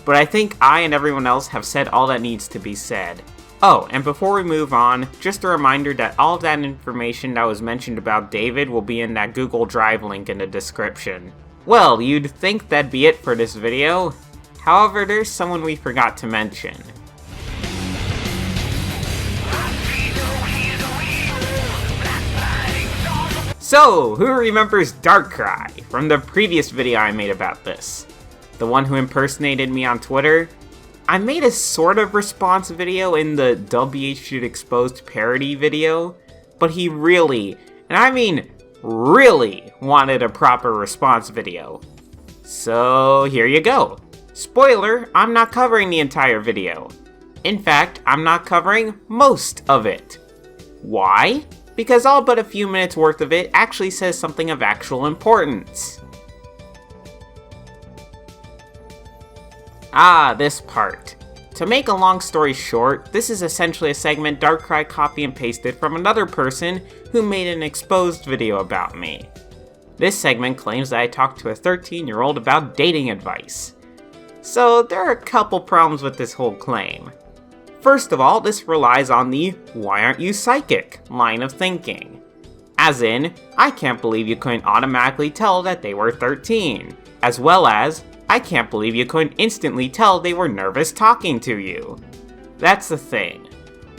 But I think I and everyone else have said all that needs to be said. Oh, and before we move on, just a reminder that all of that information that was mentioned about David will be in that Google Drive link in the description. Well, you'd think that'd be it for this video. However, there's someone we forgot to mention. So, who remembers Darkrai from the previous video I made about this? The one who impersonated me on Twitter? I made a sort of response video in the dabhdude exposed parody video, but he really, and I mean really, wanted a proper response video. So here you go. Spoiler, I'm not covering the entire video. In fact, I'm not covering most of it. Why? Because all but a few minutes worth of it actually says something of actual importance. Ah, this part. To make a long story short, this is essentially a segment Darkrai copy and pasted from another person who made an exposed video about me. This segment claims that I talked to a 13-year-old about dating advice. So there are a couple problems with this whole claim. First of all, this relies on the "why aren't you psychic" line of thinking. As in, I can't believe you couldn't automatically tell that they were 13, as well as, I can't believe you couldn't instantly tell they were nervous talking to you. That's the thing.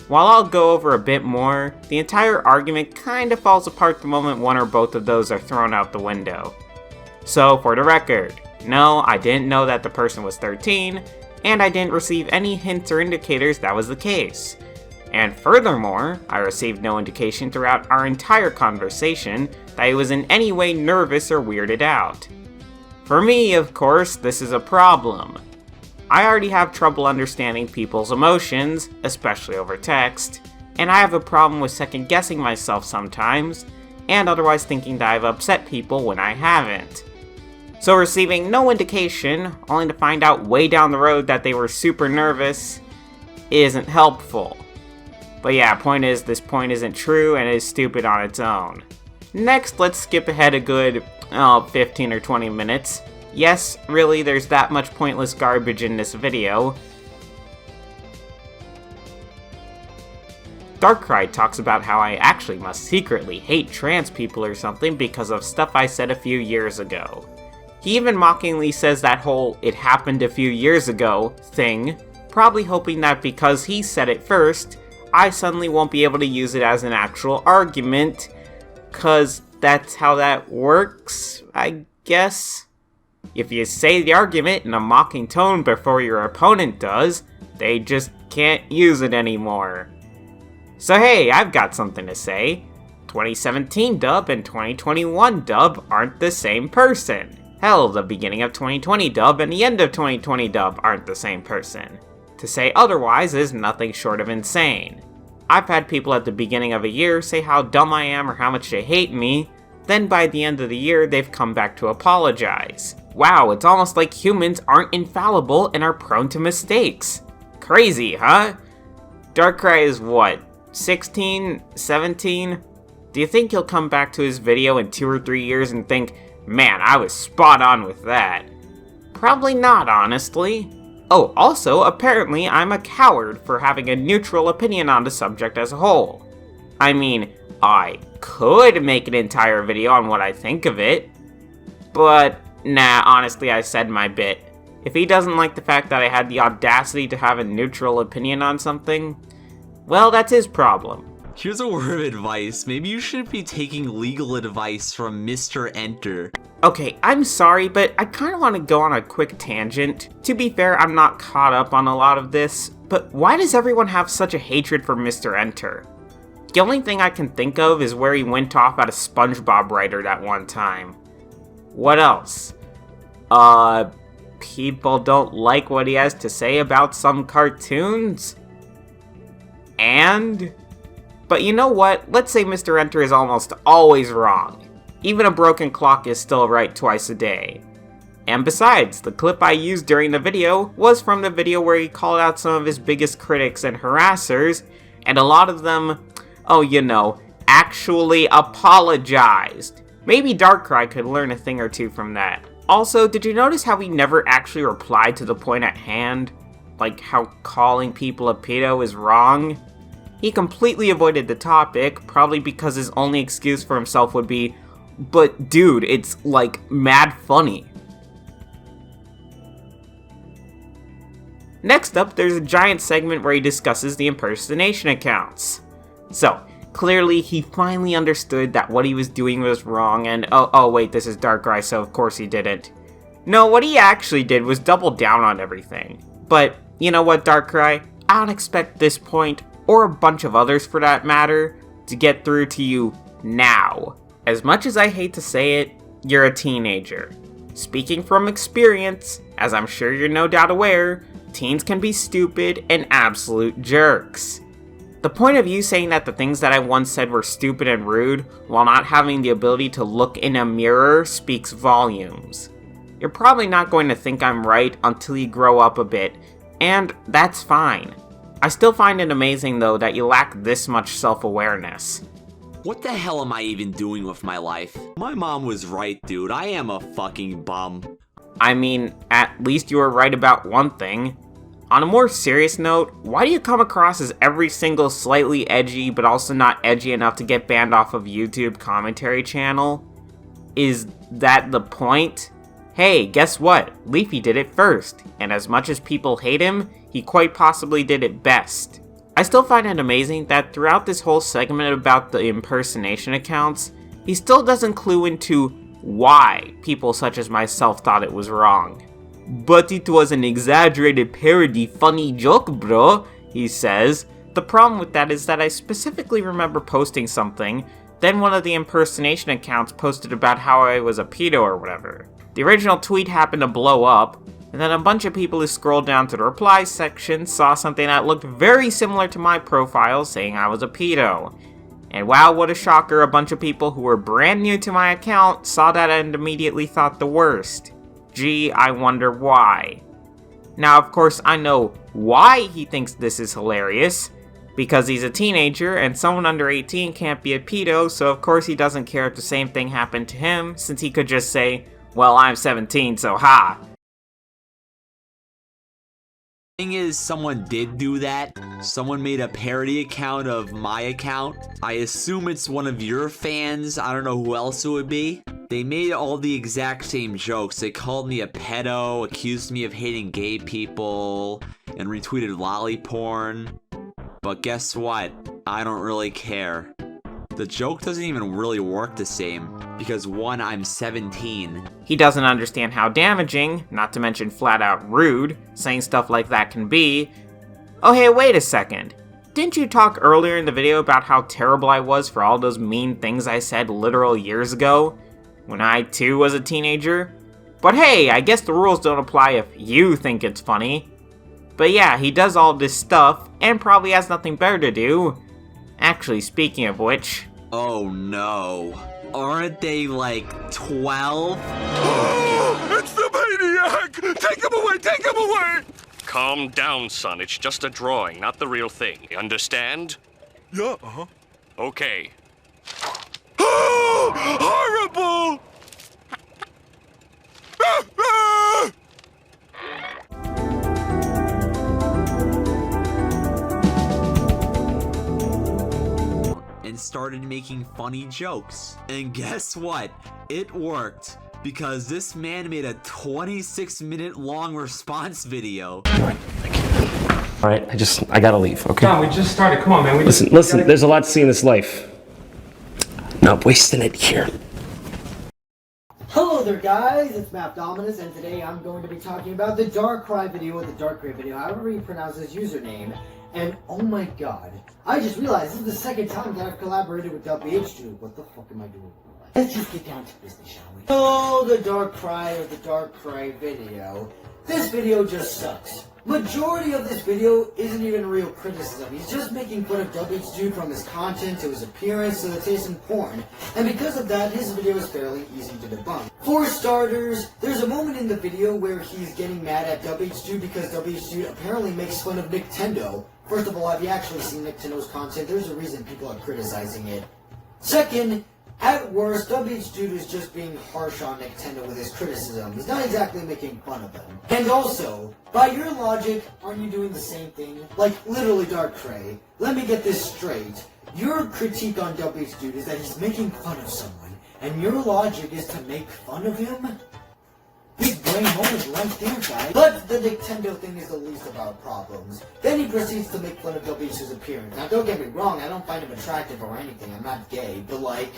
While I'll go over a bit more, the entire argument kinda falls apart the moment one or both of those are thrown out the window. So, for the record, no, I didn't know that the person was 13, and I didn't receive any hints or indicators that was the case. And furthermore, I received no indication throughout our entire conversation that he was in any way nervous or weirded out. For me, of course, this is a problem. I already have trouble understanding people's emotions, especially over text, and I have a problem with second-guessing myself sometimes, and otherwise thinking that I've upset people when I haven't. So receiving no indication, only to find out way down the road that they were super nervous, isn't helpful. But yeah, point is, this point isn't true and is stupid on its own. Next, let's skip ahead a good 15 or 20 minutes. Yes, really, there's that much pointless garbage in this video. Darkrai talks about how I actually must secretly hate trans people or something because of stuff I said a few years ago. He even mockingly says that whole "it happened a few years ago" thing, probably hoping that because he said it first, I suddenly won't be able to use it as an actual argument, 'cause that's how that works, I guess. If you say the argument in a mocking tone before your opponent does, they just can't use it anymore. So hey, I've got something to say. 2017 dub and 2021 dub aren't the same person. Hell, the beginning of 2020 dub and the end of 2020 dub aren't the same person. To say otherwise is nothing short of insane. I've had people at the beginning of a year say how dumb I am or how much they hate me, then by the end of the year they've come back to apologize. Wow, it's almost like humans aren't infallible and are prone to mistakes. Crazy, huh? Darkrai is what, 16, 17? Do you think he'll come back to his video in 2 or 3 years and think, man, I was spot on with that? Probably not, honestly. Oh, also, apparently I'm a coward for having a neutral opinion on the subject as a whole. I mean, I could make an entire video on what I think of it, but nah, honestly, I said my bit. If he doesn't like the fact that I had the audacity to have a neutral opinion on something, well, that's his problem. Here's a word of advice. Maybe you shouldn't be taking legal advice from Mr. Enter. Okay, I'm sorry, but I kind of want to go on a quick tangent. To be fair, I'm not caught up on a lot of this, but why does everyone have such a hatred for Mr. Enter? The only thing I can think of is where he went off at a SpongeBob writer that one time. What else? People don't like what he has to say about some cartoons? But you know what? Let's say Mr. Enter is almost always wrong. Even a broken clock is still right twice a day. And besides, the clip I used during the video was from the video where he called out some of his biggest critics and harassers, and a lot of them, oh you know, actually apologized. Maybe Darkrai could learn a thing or two from that. Also, did you notice how he never actually replied to the point at hand? Like how calling people a pedo is wrong? He completely avoided the topic, probably because his only excuse for himself would be, but dude, it's like mad funny. Next up, there's a giant segment where he discusses the impersonation accounts. So, clearly he finally understood that what he was doing was wrong and oh wait, this is Darkrai, so of course he didn't. No, what he actually did was double down on everything. But, you know what, Darkrai? I don't expect this point, or a bunch of others for that matter, to get through to you now. As much as I hate to say it, you're a teenager. Speaking from experience, as I'm sure you're no doubt aware, teens can be stupid and absolute jerks. The point of you saying that the things that I once said were stupid and rude, while not having the ability to look in a mirror, speaks volumes. You're probably not going to think I'm right until you grow up a bit, and that's fine. I still find it amazing though that you lack this much self-awareness. What the hell am I even doing with my life? My mom was right, dude. I am a fucking bum. I mean, at least you were right about one thing. On a more serious note, why do you come across as every single slightly edgy but also not edgy enough to get banned off of YouTube commentary channel? Is that the point? Hey, guess what? Leafy did it first, and as much as people hate him, he quite possibly did it best. I still find it amazing that throughout this whole segment about the impersonation accounts, he still doesn't clue into why people such as myself thought it was wrong. But it was an exaggerated parody funny joke, bro, he says. The problem with that is that I specifically remember posting something, then one of the impersonation accounts posted about how I was a pedo or whatever. The original tweet happened to blow up, and then a bunch of people who scrolled down to the replies section saw something that looked very similar to my profile saying I was a pedo. And wow, what a shocker, a bunch of people who were brand new to my account saw that and immediately thought the worst. Gee, I wonder why. Now, of course, I know why he thinks this is hilarious. Because he's a teenager, and someone under 18 can't be a pedo, so of course he doesn't care if the same thing happened to him, since he could just say, well, I'm 17, so ha. Thing is, someone did do that. Someone made a parody account of my account. I assume it's one of your fans. I don't know who else it would be. They made all the exact same jokes. They called me a pedo, accused me of hating gay people, and retweeted lolly porn. But guess what? I don't really care. The joke doesn't even really work the same, because one, I'm 17. He doesn't understand how damaging, not to mention flat out rude, saying stuff like that can be. Oh hey, wait a second. Didn't you talk earlier in the video about how terrible I was for all those mean things I said literal years ago? When I too was a teenager? But hey, I guess the rules don't apply if you think it's funny. But yeah, he does all this stuff, and probably has nothing better to do. Actually, speaking of which... Oh no. Aren't they like 12? It's the maniac! Take him away! Take him away! Calm down, son. It's just a drawing, not the real thing. You understand? Yeah, uh-huh. Okay. Horrible! started making funny jokes. And guess what? It worked. Because this man made a 26-minute long response video. Alright, I gotta leave, okay? John, we just started. Come on, man. Listen, there's a lot to see in this life. Not wasting it here. Hello there guys, it's Dominus, and today I'm going to be talking about the Darkrai video, or the Darkrai video, however you pronounce his username. And oh my god, I just realized this is the second time that I've collaborated with dabhdude. What the fuck am I doing? Let's just get down to business, shall we? Oh, the Darkrai or the Darkrai video. This video just sucks. Majority of this video isn't even real criticism. He's just making fun of dabhdude from his content to his appearance to the taste in porn. And because of that, his video is fairly easy to debunk. For starters, there's a moment in the video where he's getting mad at dabhdude because dabhdude apparently makes fun of Nintendo. First of all, have you actually seen Nintendo's content? There's a reason people are criticizing it. Second, at worst, dabhdude is just being harsh on Nintendo with his criticism. He's not exactly making fun of them. And also, by your logic, aren't you doing the same thing? Like, literally, Darkrai. Let me get this straight. Your critique on dabhdude is that he's making fun of someone, and your logic is to make fun of him? Big brain moment right there, guys. But the Nintendo thing is the least of our problems. Then he proceeds to make fun of dabhdude's appearance. Now, don't get me wrong, I don't find him attractive or anything. I'm not gay, but like...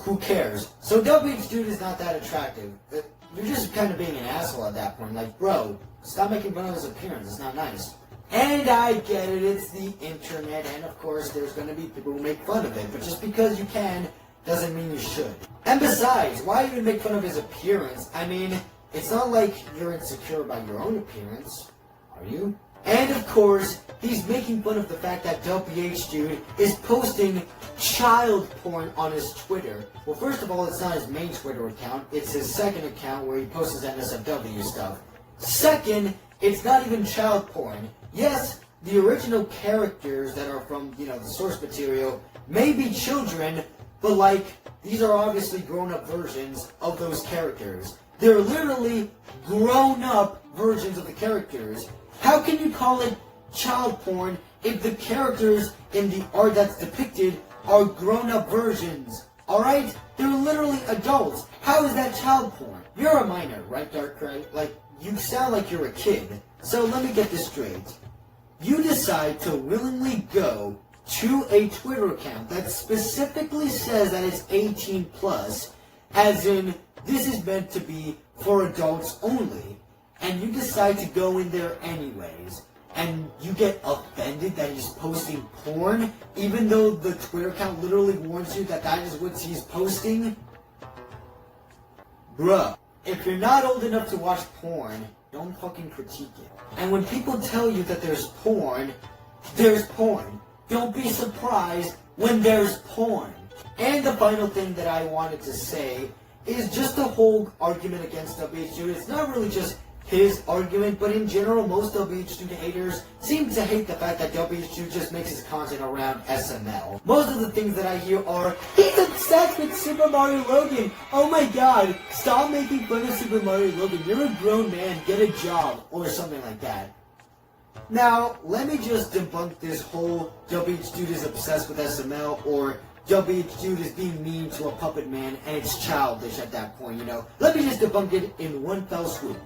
who cares? So dabhdude is not that attractive. You're just kind of being an asshole at that point. Like, bro, stop making fun of his appearance. It's not nice. And I get it. It's the internet. And of course, there's going to be people who make fun of it. But just because you can, doesn't mean you should. And besides, why even make fun of his appearance? I mean, it's not like you're insecure about your own appearance. Are you? And of course, he's making fun of the fact that dabhdude is posting child porn on his Twitter. Well, first of all, it's not his main Twitter account. It's his second account where he posts his NSFW stuff. Second, it's not even child porn. Yes, the original characters that are from, the source material may be children, but like, these are obviously grown-up versions of those characters. They're literally grown-up versions of the characters. How can you call it child porn if the characters in the art that's depicted are grown-up versions? Alright? They're literally adults. How is that child porn? You're a minor, right, Darkrai? Like, you sound like you're a kid. So let me get this straight. You decide to willingly go to a Twitter account that specifically says that it's 18 plus, as in, this is meant to be for adults only. And you decide to go in there anyways, and you get offended that he's posting porn, even though the Twitter account literally warns you that that is what he's posting? Bruh, if you're not old enough to watch porn, don't fucking critique it. And when people tell you that there's porn, there's porn. Don't be surprised when there's porn. And the final thing that I wanted to say is just the whole argument against dabhdude. It's not really just his argument, but in general, most dabhdude haters seem to hate the fact that dabhdude just makes his content around SML. Most of the things that I hear are, he's obsessed with Super Mario Logan. Oh my god, stop making fun of Super Mario Logan. You're a grown man, get a job, or something like that. Now, let me just debunk this whole dabhdude is obsessed with SML, or dabhdude is being mean to a puppet man, and it's childish at that point, Let me just debunk it in one fell swoop.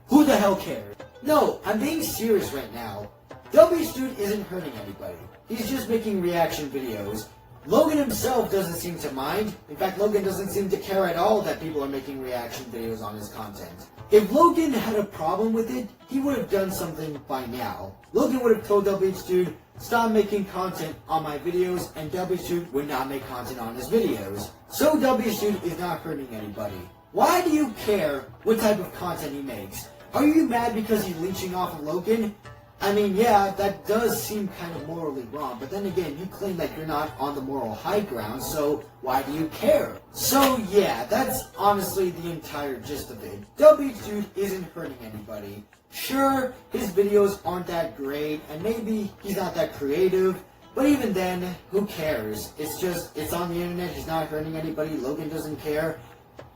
Who the hell cares? No, I'm being serious right now. dabhdude isn't hurting anybody. He's just making reaction videos. Logan himself doesn't seem to mind. In fact, Logan doesn't seem to care at all that people are making reaction videos on his content. If Logan had a problem with it, he would have done something by now. Logan would have told dabhdude, stop making content on my videos, and dabhdude would not make content on his videos. So dabhdude is not hurting anybody. Why do you care what type of content he makes? Are you mad because he's leeching off of Logan? I mean, yeah, that does seem kind of morally wrong, but then again, you claim that you're not on the moral high ground, so why do you care? So yeah, that's honestly the entire gist of it. dabhdude isn't hurting anybody. Sure, his videos aren't that great, and maybe he's not that creative, but even then, who cares? It's on the internet, he's not hurting anybody, Logan doesn't care,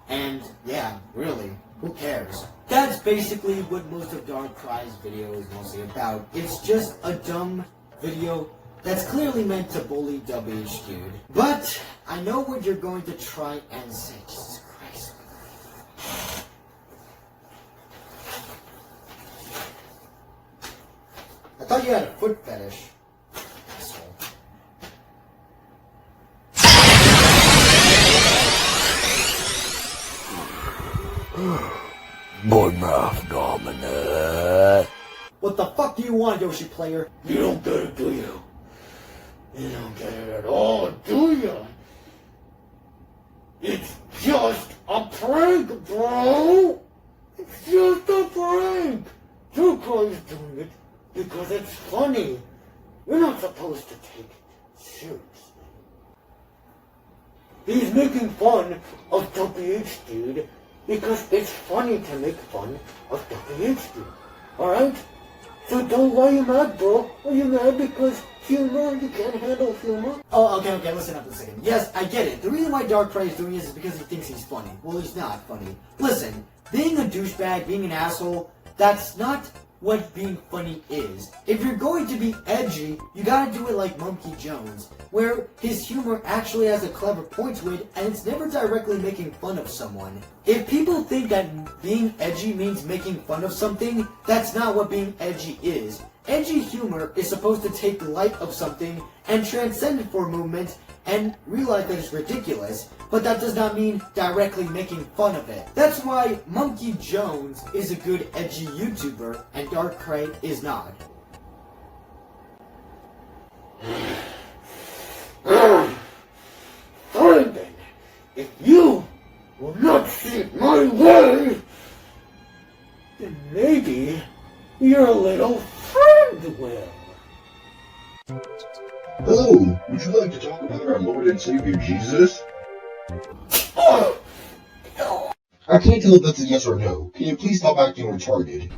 and yeah, really, who cares? That's basically what most of Darkrai's video is mostly about. It's just a dumb video That's clearly meant to bully dabhdude. But I know what you're going to try and say. Jesus Christ. I thought you had a foot fetish. Asshole. Bournemouth dominant. What the fuck do you want, Yoshi player? You don't get it, do you? You don't get it at all, do you? It's just a prank, bro! It's just a prank! Darkrai's doing it because it's funny. You're not supposed to take it seriously. He's making fun of dabhdude because it's funny to make fun of dabhdude. Alright? So don't why you mad, bro? Are you mad because humor? You can't handle humor? Oh, okay, listen up a second. Yes, I get it. The reason why Darkrai is doing this is because he thinks he's funny. Well, he's not funny. Listen, being a douchebag, being an asshole, that's not what being funny is. If you're going to be edgy, you gotta do it like Monkey Jones, where his humor actually has a clever point to it, and it's never directly making fun of someone. If people think that being edgy means making fun of something, that's not what being edgy is. Edgy humor is supposed to take light of something and transcend it for a moment and realize that it's ridiculous, but that does not mean directly making fun of it. That's why Monkey Jones is a good edgy YouTuber and Darkrai is not. Fine then, if you will not see it my way, then maybe your little friend will. Hello, would you like to talk about our Lord and Savior Jesus? I can't tell if that's a yes or no. Can you please stop acting retarded?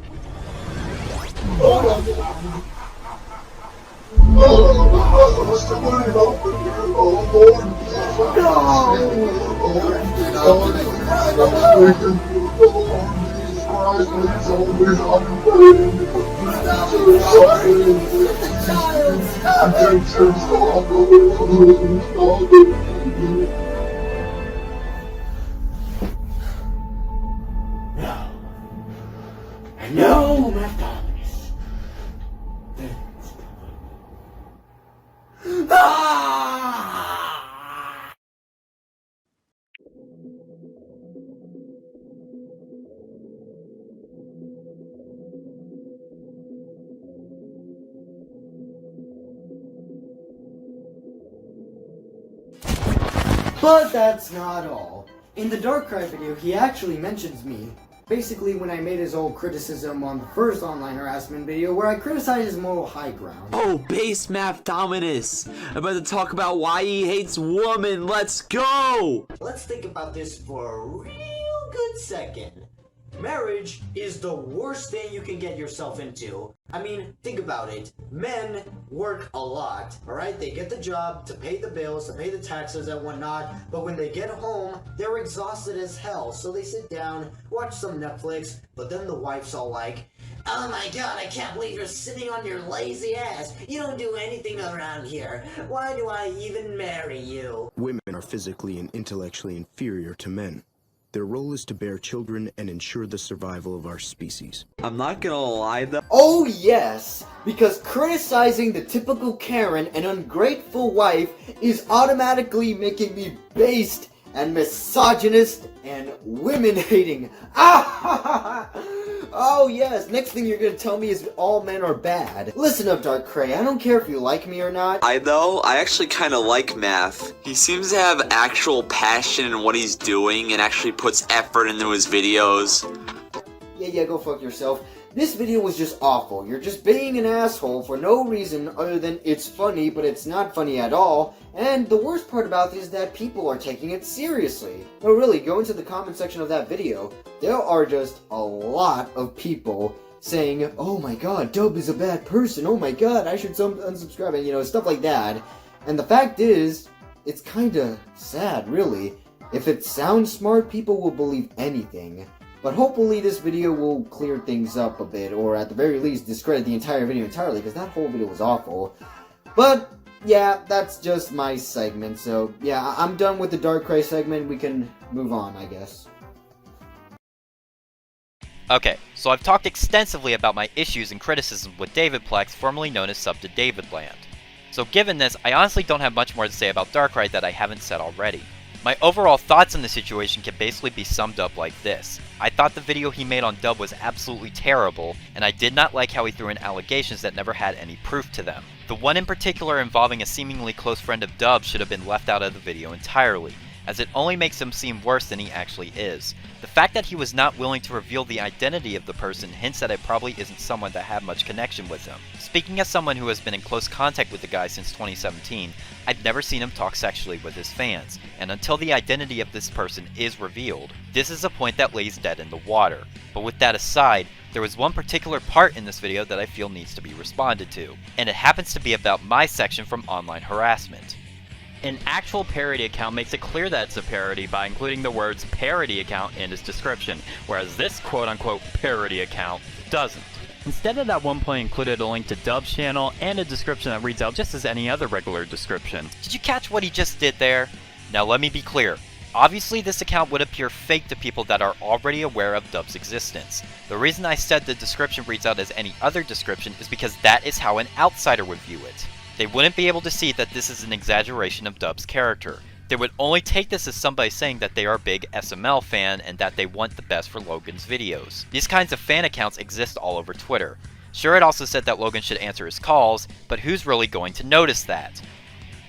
No, McDonald's. But that's not all. In the Darkrai video, he actually mentions me. Basically, when I made his old criticism on the first online harassment video, where I criticized his moral high ground. Oh, base math Dominus! I'm about to talk about why he hates women. Let's go! Let's think about this for a real good second. Marriage is the worst thing you can get yourself into. I mean, think about it. Men work a lot, alright? They get the job to pay the bills, to pay the taxes and whatnot, but when they get home, they're exhausted as hell. So they sit down, watch some Netflix, but then the wife's all like, "Oh my god, I can't believe you're sitting on your lazy ass. You don't do anything around here. Why do I even marry you?" Women are physically and intellectually inferior to men. Their role is to bear children and ensure the survival of our species. I'm not gonna lie though. Oh yes, because criticizing the typical Karen and ungrateful wife is automatically making me based and misogynist and women-hating. Oh yes, next thing you're gonna tell me is all men are bad. Listen up, Darkrai, I don't care if you like me or not. I actually kinda like Math. He seems to have actual passion in what he's doing and actually puts effort into his videos. Yeah, go fuck yourself. This video was just awful. You're just being an asshole for no reason other than it's funny, but it's not funny at all. And the worst part about this is that people are taking it seriously. No, really, go into the comment section of that video. There are just a lot of people saying, "Oh my god, Dub is a bad person. Oh my god, I should unsubscribe," and you know, stuff like that. And the fact is, it's kinda sad, really. If it sounds smart, people will believe anything. But hopefully this video will clear things up a bit, or at the very least discredit the entire video entirely, because that whole video was awful. But yeah, that's just my segment. So yeah, I'm done with the Darkrai segment. We can move on, I guess. Okay, so I've talked extensively about my issues and criticisms with Davidplex, formerly known as Sub to Davidland. So given this, I honestly don't have much more to say about Darkrai that I haven't said already. My overall thoughts on the situation can basically be summed up like this. I thought the video he made on Dub was absolutely terrible, and I did not like how he threw in allegations that never had any proof to them. The one in particular involving a seemingly close friend of Dub should have been left out of the video entirely, as it only makes him seem worse than he actually is. The fact that he was not willing to reveal the identity of the person hints that it probably isn't someone that had much connection with him. Speaking as someone who has been in close contact with the guy since 2017, I've never seen him talk sexually with his fans, and until the identity of this person is revealed, this is a point that lays dead in the water. But with that aside, there was one particular part in this video that I feel needs to be responded to, and it happens to be about my section from online harassment. An actual parody account makes it clear that it's a parody by including the words parody account in its description, whereas this quote-unquote parody account doesn't. Instead of that one point included a link to Dub's channel and a description that reads out just as any other regular description. Did you catch what he just did there? Now let me be clear. Obviously this account would appear fake to people that are already aware of Dub's existence. The reason I said the description reads out as any other description is because that is how an outsider would view it. They wouldn't be able to see that this is an exaggeration of Dub's character. They would only take this as somebody saying that they are a big SML fan and that they want the best for Logan's videos. These kinds of fan accounts exist all over Twitter. Sure, it also said that Logan should answer his calls, but who's really going to notice that?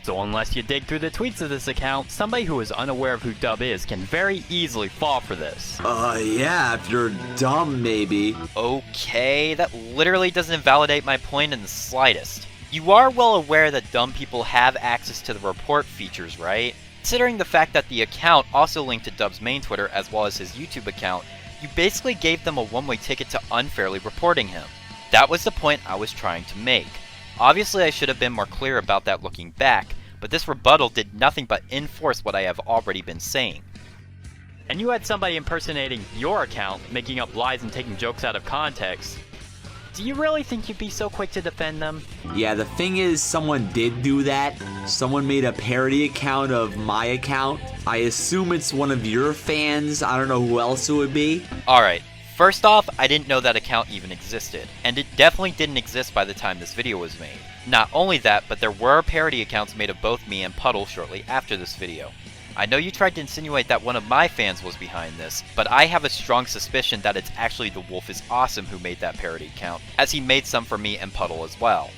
So unless you dig through the tweets of this account, somebody who is unaware of who Dub is can very easily fall for this. Yeah, if you're dumb, maybe. Okay, that literally doesn't invalidate my point in the slightest. You are well aware that dumb people have access to the report features, right? Considering the fact that the account also linked to Dub's main Twitter as well as his YouTube account, you basically gave them a one-way ticket to unfairly reporting him. That was the point I was trying to make. Obviously I should have been more clear about that looking back, but this rebuttal did nothing but enforce what I have already been saying. And you had somebody impersonating your account, making up lies and taking jokes out of context. Do you really think you'd be so quick to defend them? Yeah, the thing is, someone did do that. Someone made a parody account of my account. I assume it's one of your fans. I don't know who else it would be. Alright, first off, I didn't know that account even existed, and it definitely didn't exist by the time this video was made. Not only that, but there were parody accounts made of both me and Puddle shortly after this video. I know you tried to insinuate that one of my fans was behind this, but I have a strong suspicion that it's actually the Wolf is Awesome who made that parody account, as he made some for me and Puddle as well.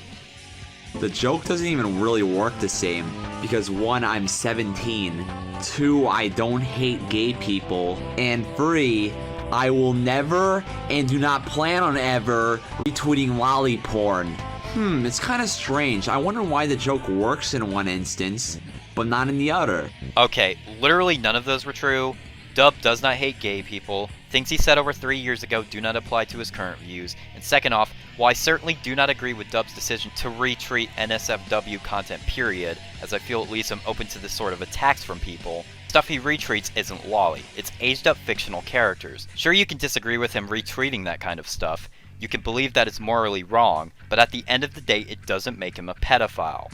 The joke doesn't even really work the same, because 1, I'm 17, 2, I don't hate gay people, and 3, I will never, and do not plan on ever, retweeting lolly porn. It's kinda strange. I wonder why the joke works in one instance, but not in the other. Okay, literally none of those were true. Dub does not hate gay people. Things he said over 3 years ago do not apply to his current views. And second off, while I certainly do not agree with Dub's decision to retweet NSFW content period, as I feel it leaves him open to this sort of attacks from people, stuff he retweets isn't lolly. It's aged up fictional characters. Sure, you can disagree with him retweeting that kind of stuff. You can believe that it's morally wrong, but at the end of the day, it doesn't make him a pedophile.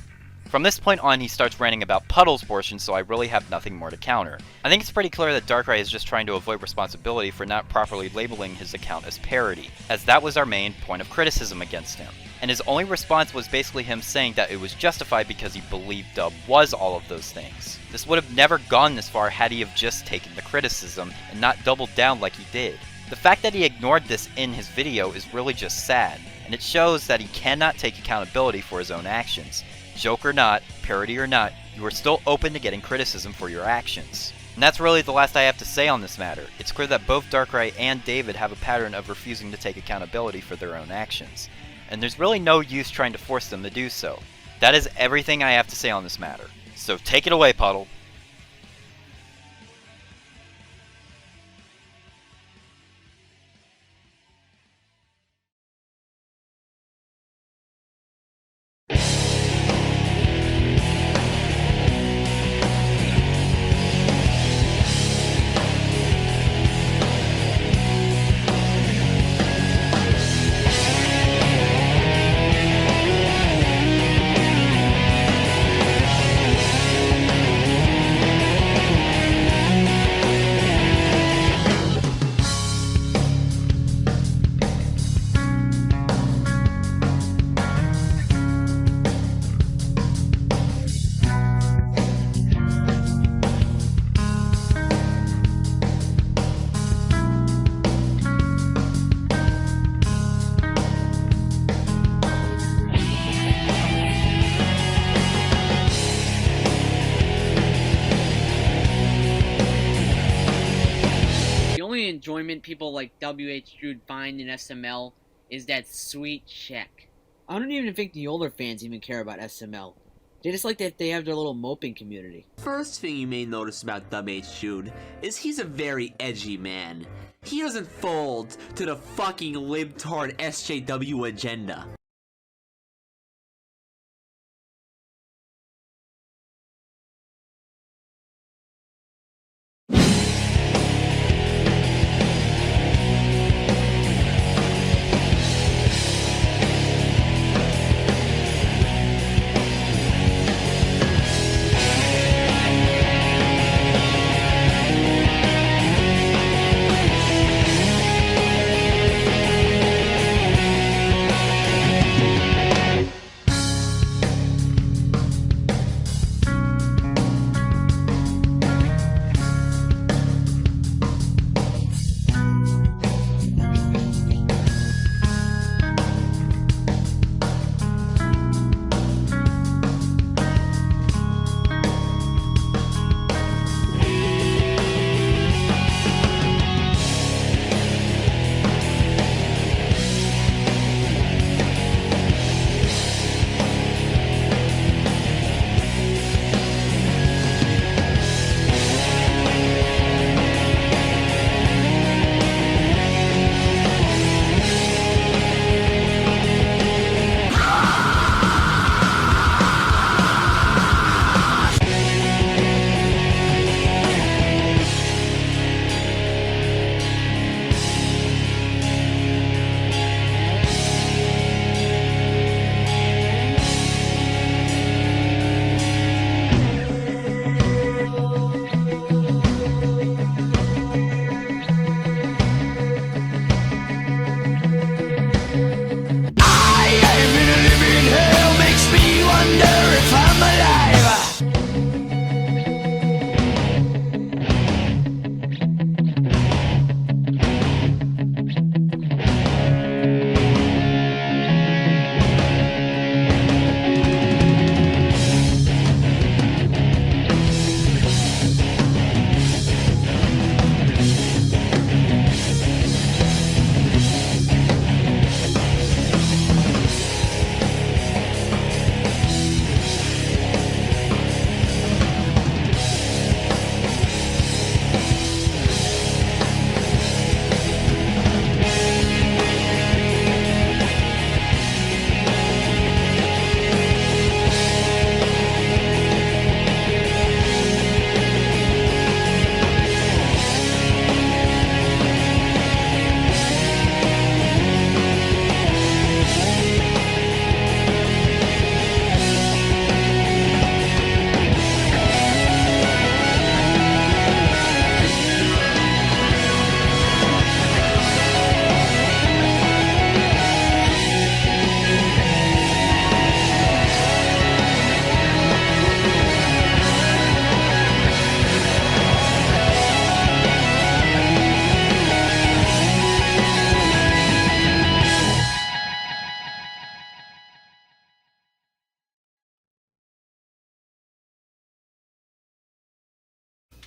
From this point on, he starts ranting about Puddle's portion, so I really have nothing more to counter. I think it's pretty clear that Darkrai is just trying to avoid responsibility for not properly labeling his account as parody, as that was our main point of criticism against him. And his only response was basically him saying that it was justified because he believed Dub was all of those things. This would have never gone this far had he have just taken the criticism and not doubled down like he did. The fact that he ignored this in his video is really just sad, and it shows that he cannot take accountability for his own actions. Joke or not, parody or not, you are still open to getting criticism for your actions. And that's really the last I have to say on this matter. It's clear that both Darkrai and David have a pattern of refusing to take accountability for their own actions, and there's really no use trying to force them to do so. That is everything I have to say on this matter. So take it away, Puddle. enjoyment people like dabhdude find in SML is that sweet check. I don't even think the older fans even care about SML. They just like that they have their little moping community. First thing you may notice about dabhdude is he's a very edgy man. He doesn't fold to the fucking libtard SJW agenda.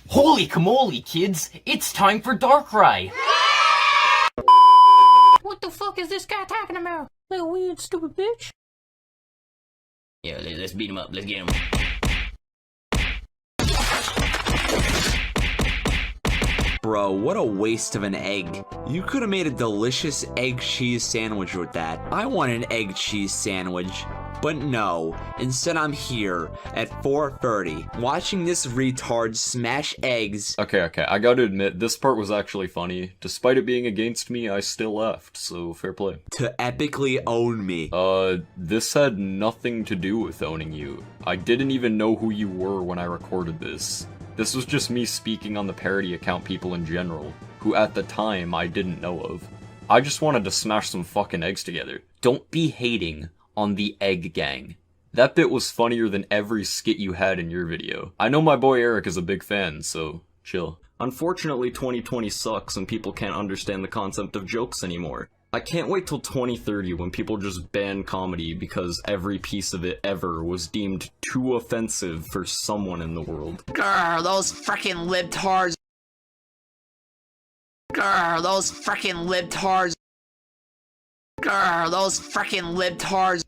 Holy camole, kids! It's time for Darkrai! What the fuck is this guy talking about? Little weird, stupid bitch. Yeah, let's beat him up. Let's get him. Bro, what a waste of an egg. You could have made a delicious egg cheese sandwich with that. I want an egg cheese sandwich. But no, instead I'm here at 4:30 watching this retard smash eggs. Okay, I gotta admit, this part was actually funny. Despite it being against me, I still laughed, so fair play. To epically own me. This had nothing to do with owning you. I didn't even know who you were when I recorded this. This was just me speaking on the parody account people in general, who at the time I didn't know of. I just wanted to smash some fucking eggs together. Don't be hating on the egg gang. That bit was funnier than every skit you had in your video. I know my boy Eric is a big fan, so chill. Unfortunately, 2020 sucks and people can't understand the concept of jokes anymore. I can't wait till 2030 when people just ban comedy because every piece of it ever was deemed too offensive for someone in the world. Grr, those frickin' libtards. Grr, those frickin' libtards. Grr, those frickin' libtards.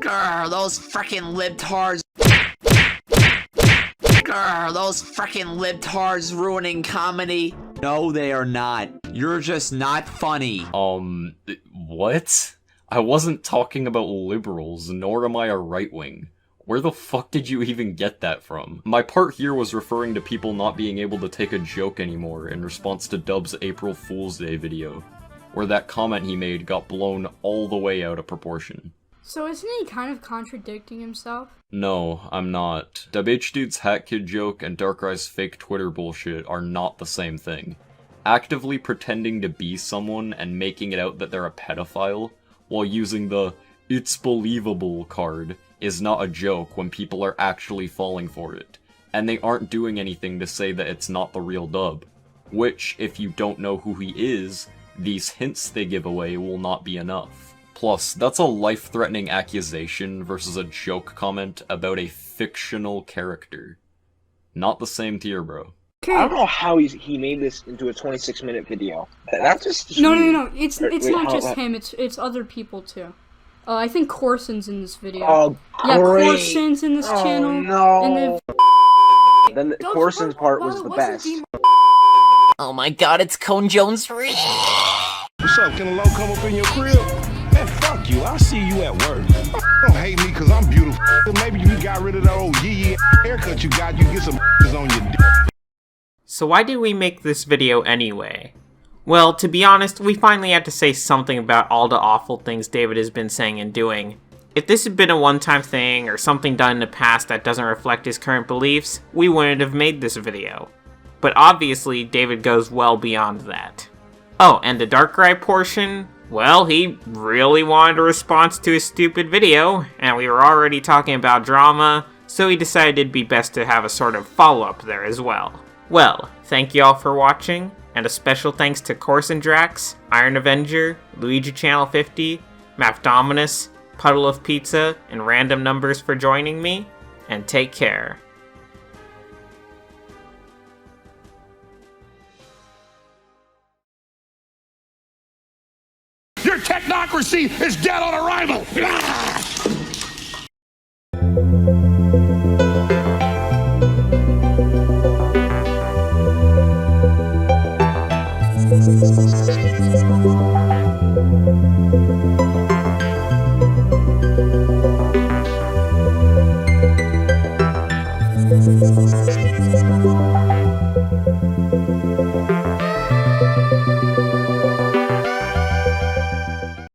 Grr, those frickin' libtards. Grr, those frickin' libtards ruining comedy. No, they are not. You're just not funny. What? I wasn't talking about liberals, nor am I a right-wing. Where the fuck did you even get that from? My part here was referring to people not being able to take a joke anymore in response to Dub's April Fool's Day video, where that comment he made got blown all the way out of proportion. So isn't he kind of contradicting himself? No, I'm not. dabhdude's Hat Kid joke and Darkrai's fake Twitter bullshit are not the same thing. Actively pretending to be someone and making it out that they're a pedophile, while using the "it's believable" card, is not a joke when people are actually falling for it, and they aren't doing anything to say that it's not the real Dub. Which, if you don't know who he is, these hints they give away will not be enough. Plus, that's a life-threatening accusation versus a joke comment about a fictional character. Not the same tier, bro. I don't know how he made this into a 26-minute video. That's just No. It's not just him. It's other people too. I think Corson's in this video. Oh, yeah, great. Corson's in this channel. No. And then Corson's part was the best. Oh my god, it's Cone Jones. What's up? Can a low come up in your crib? Man, fuck you. I'll see you at work. Don't hate me because I'm beautiful. Maybe you got rid of that old yee haircut you got. You get some on your dick. So why did we make this video anyway? Well, to be honest, we finally had to say something about all the awful things David has been saying and doing. If this had been a one-time thing, or something done in the past that doesn't reflect his current beliefs, we wouldn't have made this video. But obviously, David goes well beyond that. Oh, and the Darkrai portion? Well, he really wanted a response to his stupid video, and we were already talking about drama, so he decided it'd be best to have a sort of follow-up there as well. Well, thank you all for watching, and a special thanks to Corson Drax, Iron Avenger, Luigi Channel 50, Mafdominus, Puddle of Pizza, and Random Numbers for joining me, and take care. Your technocracy is dead on arrival!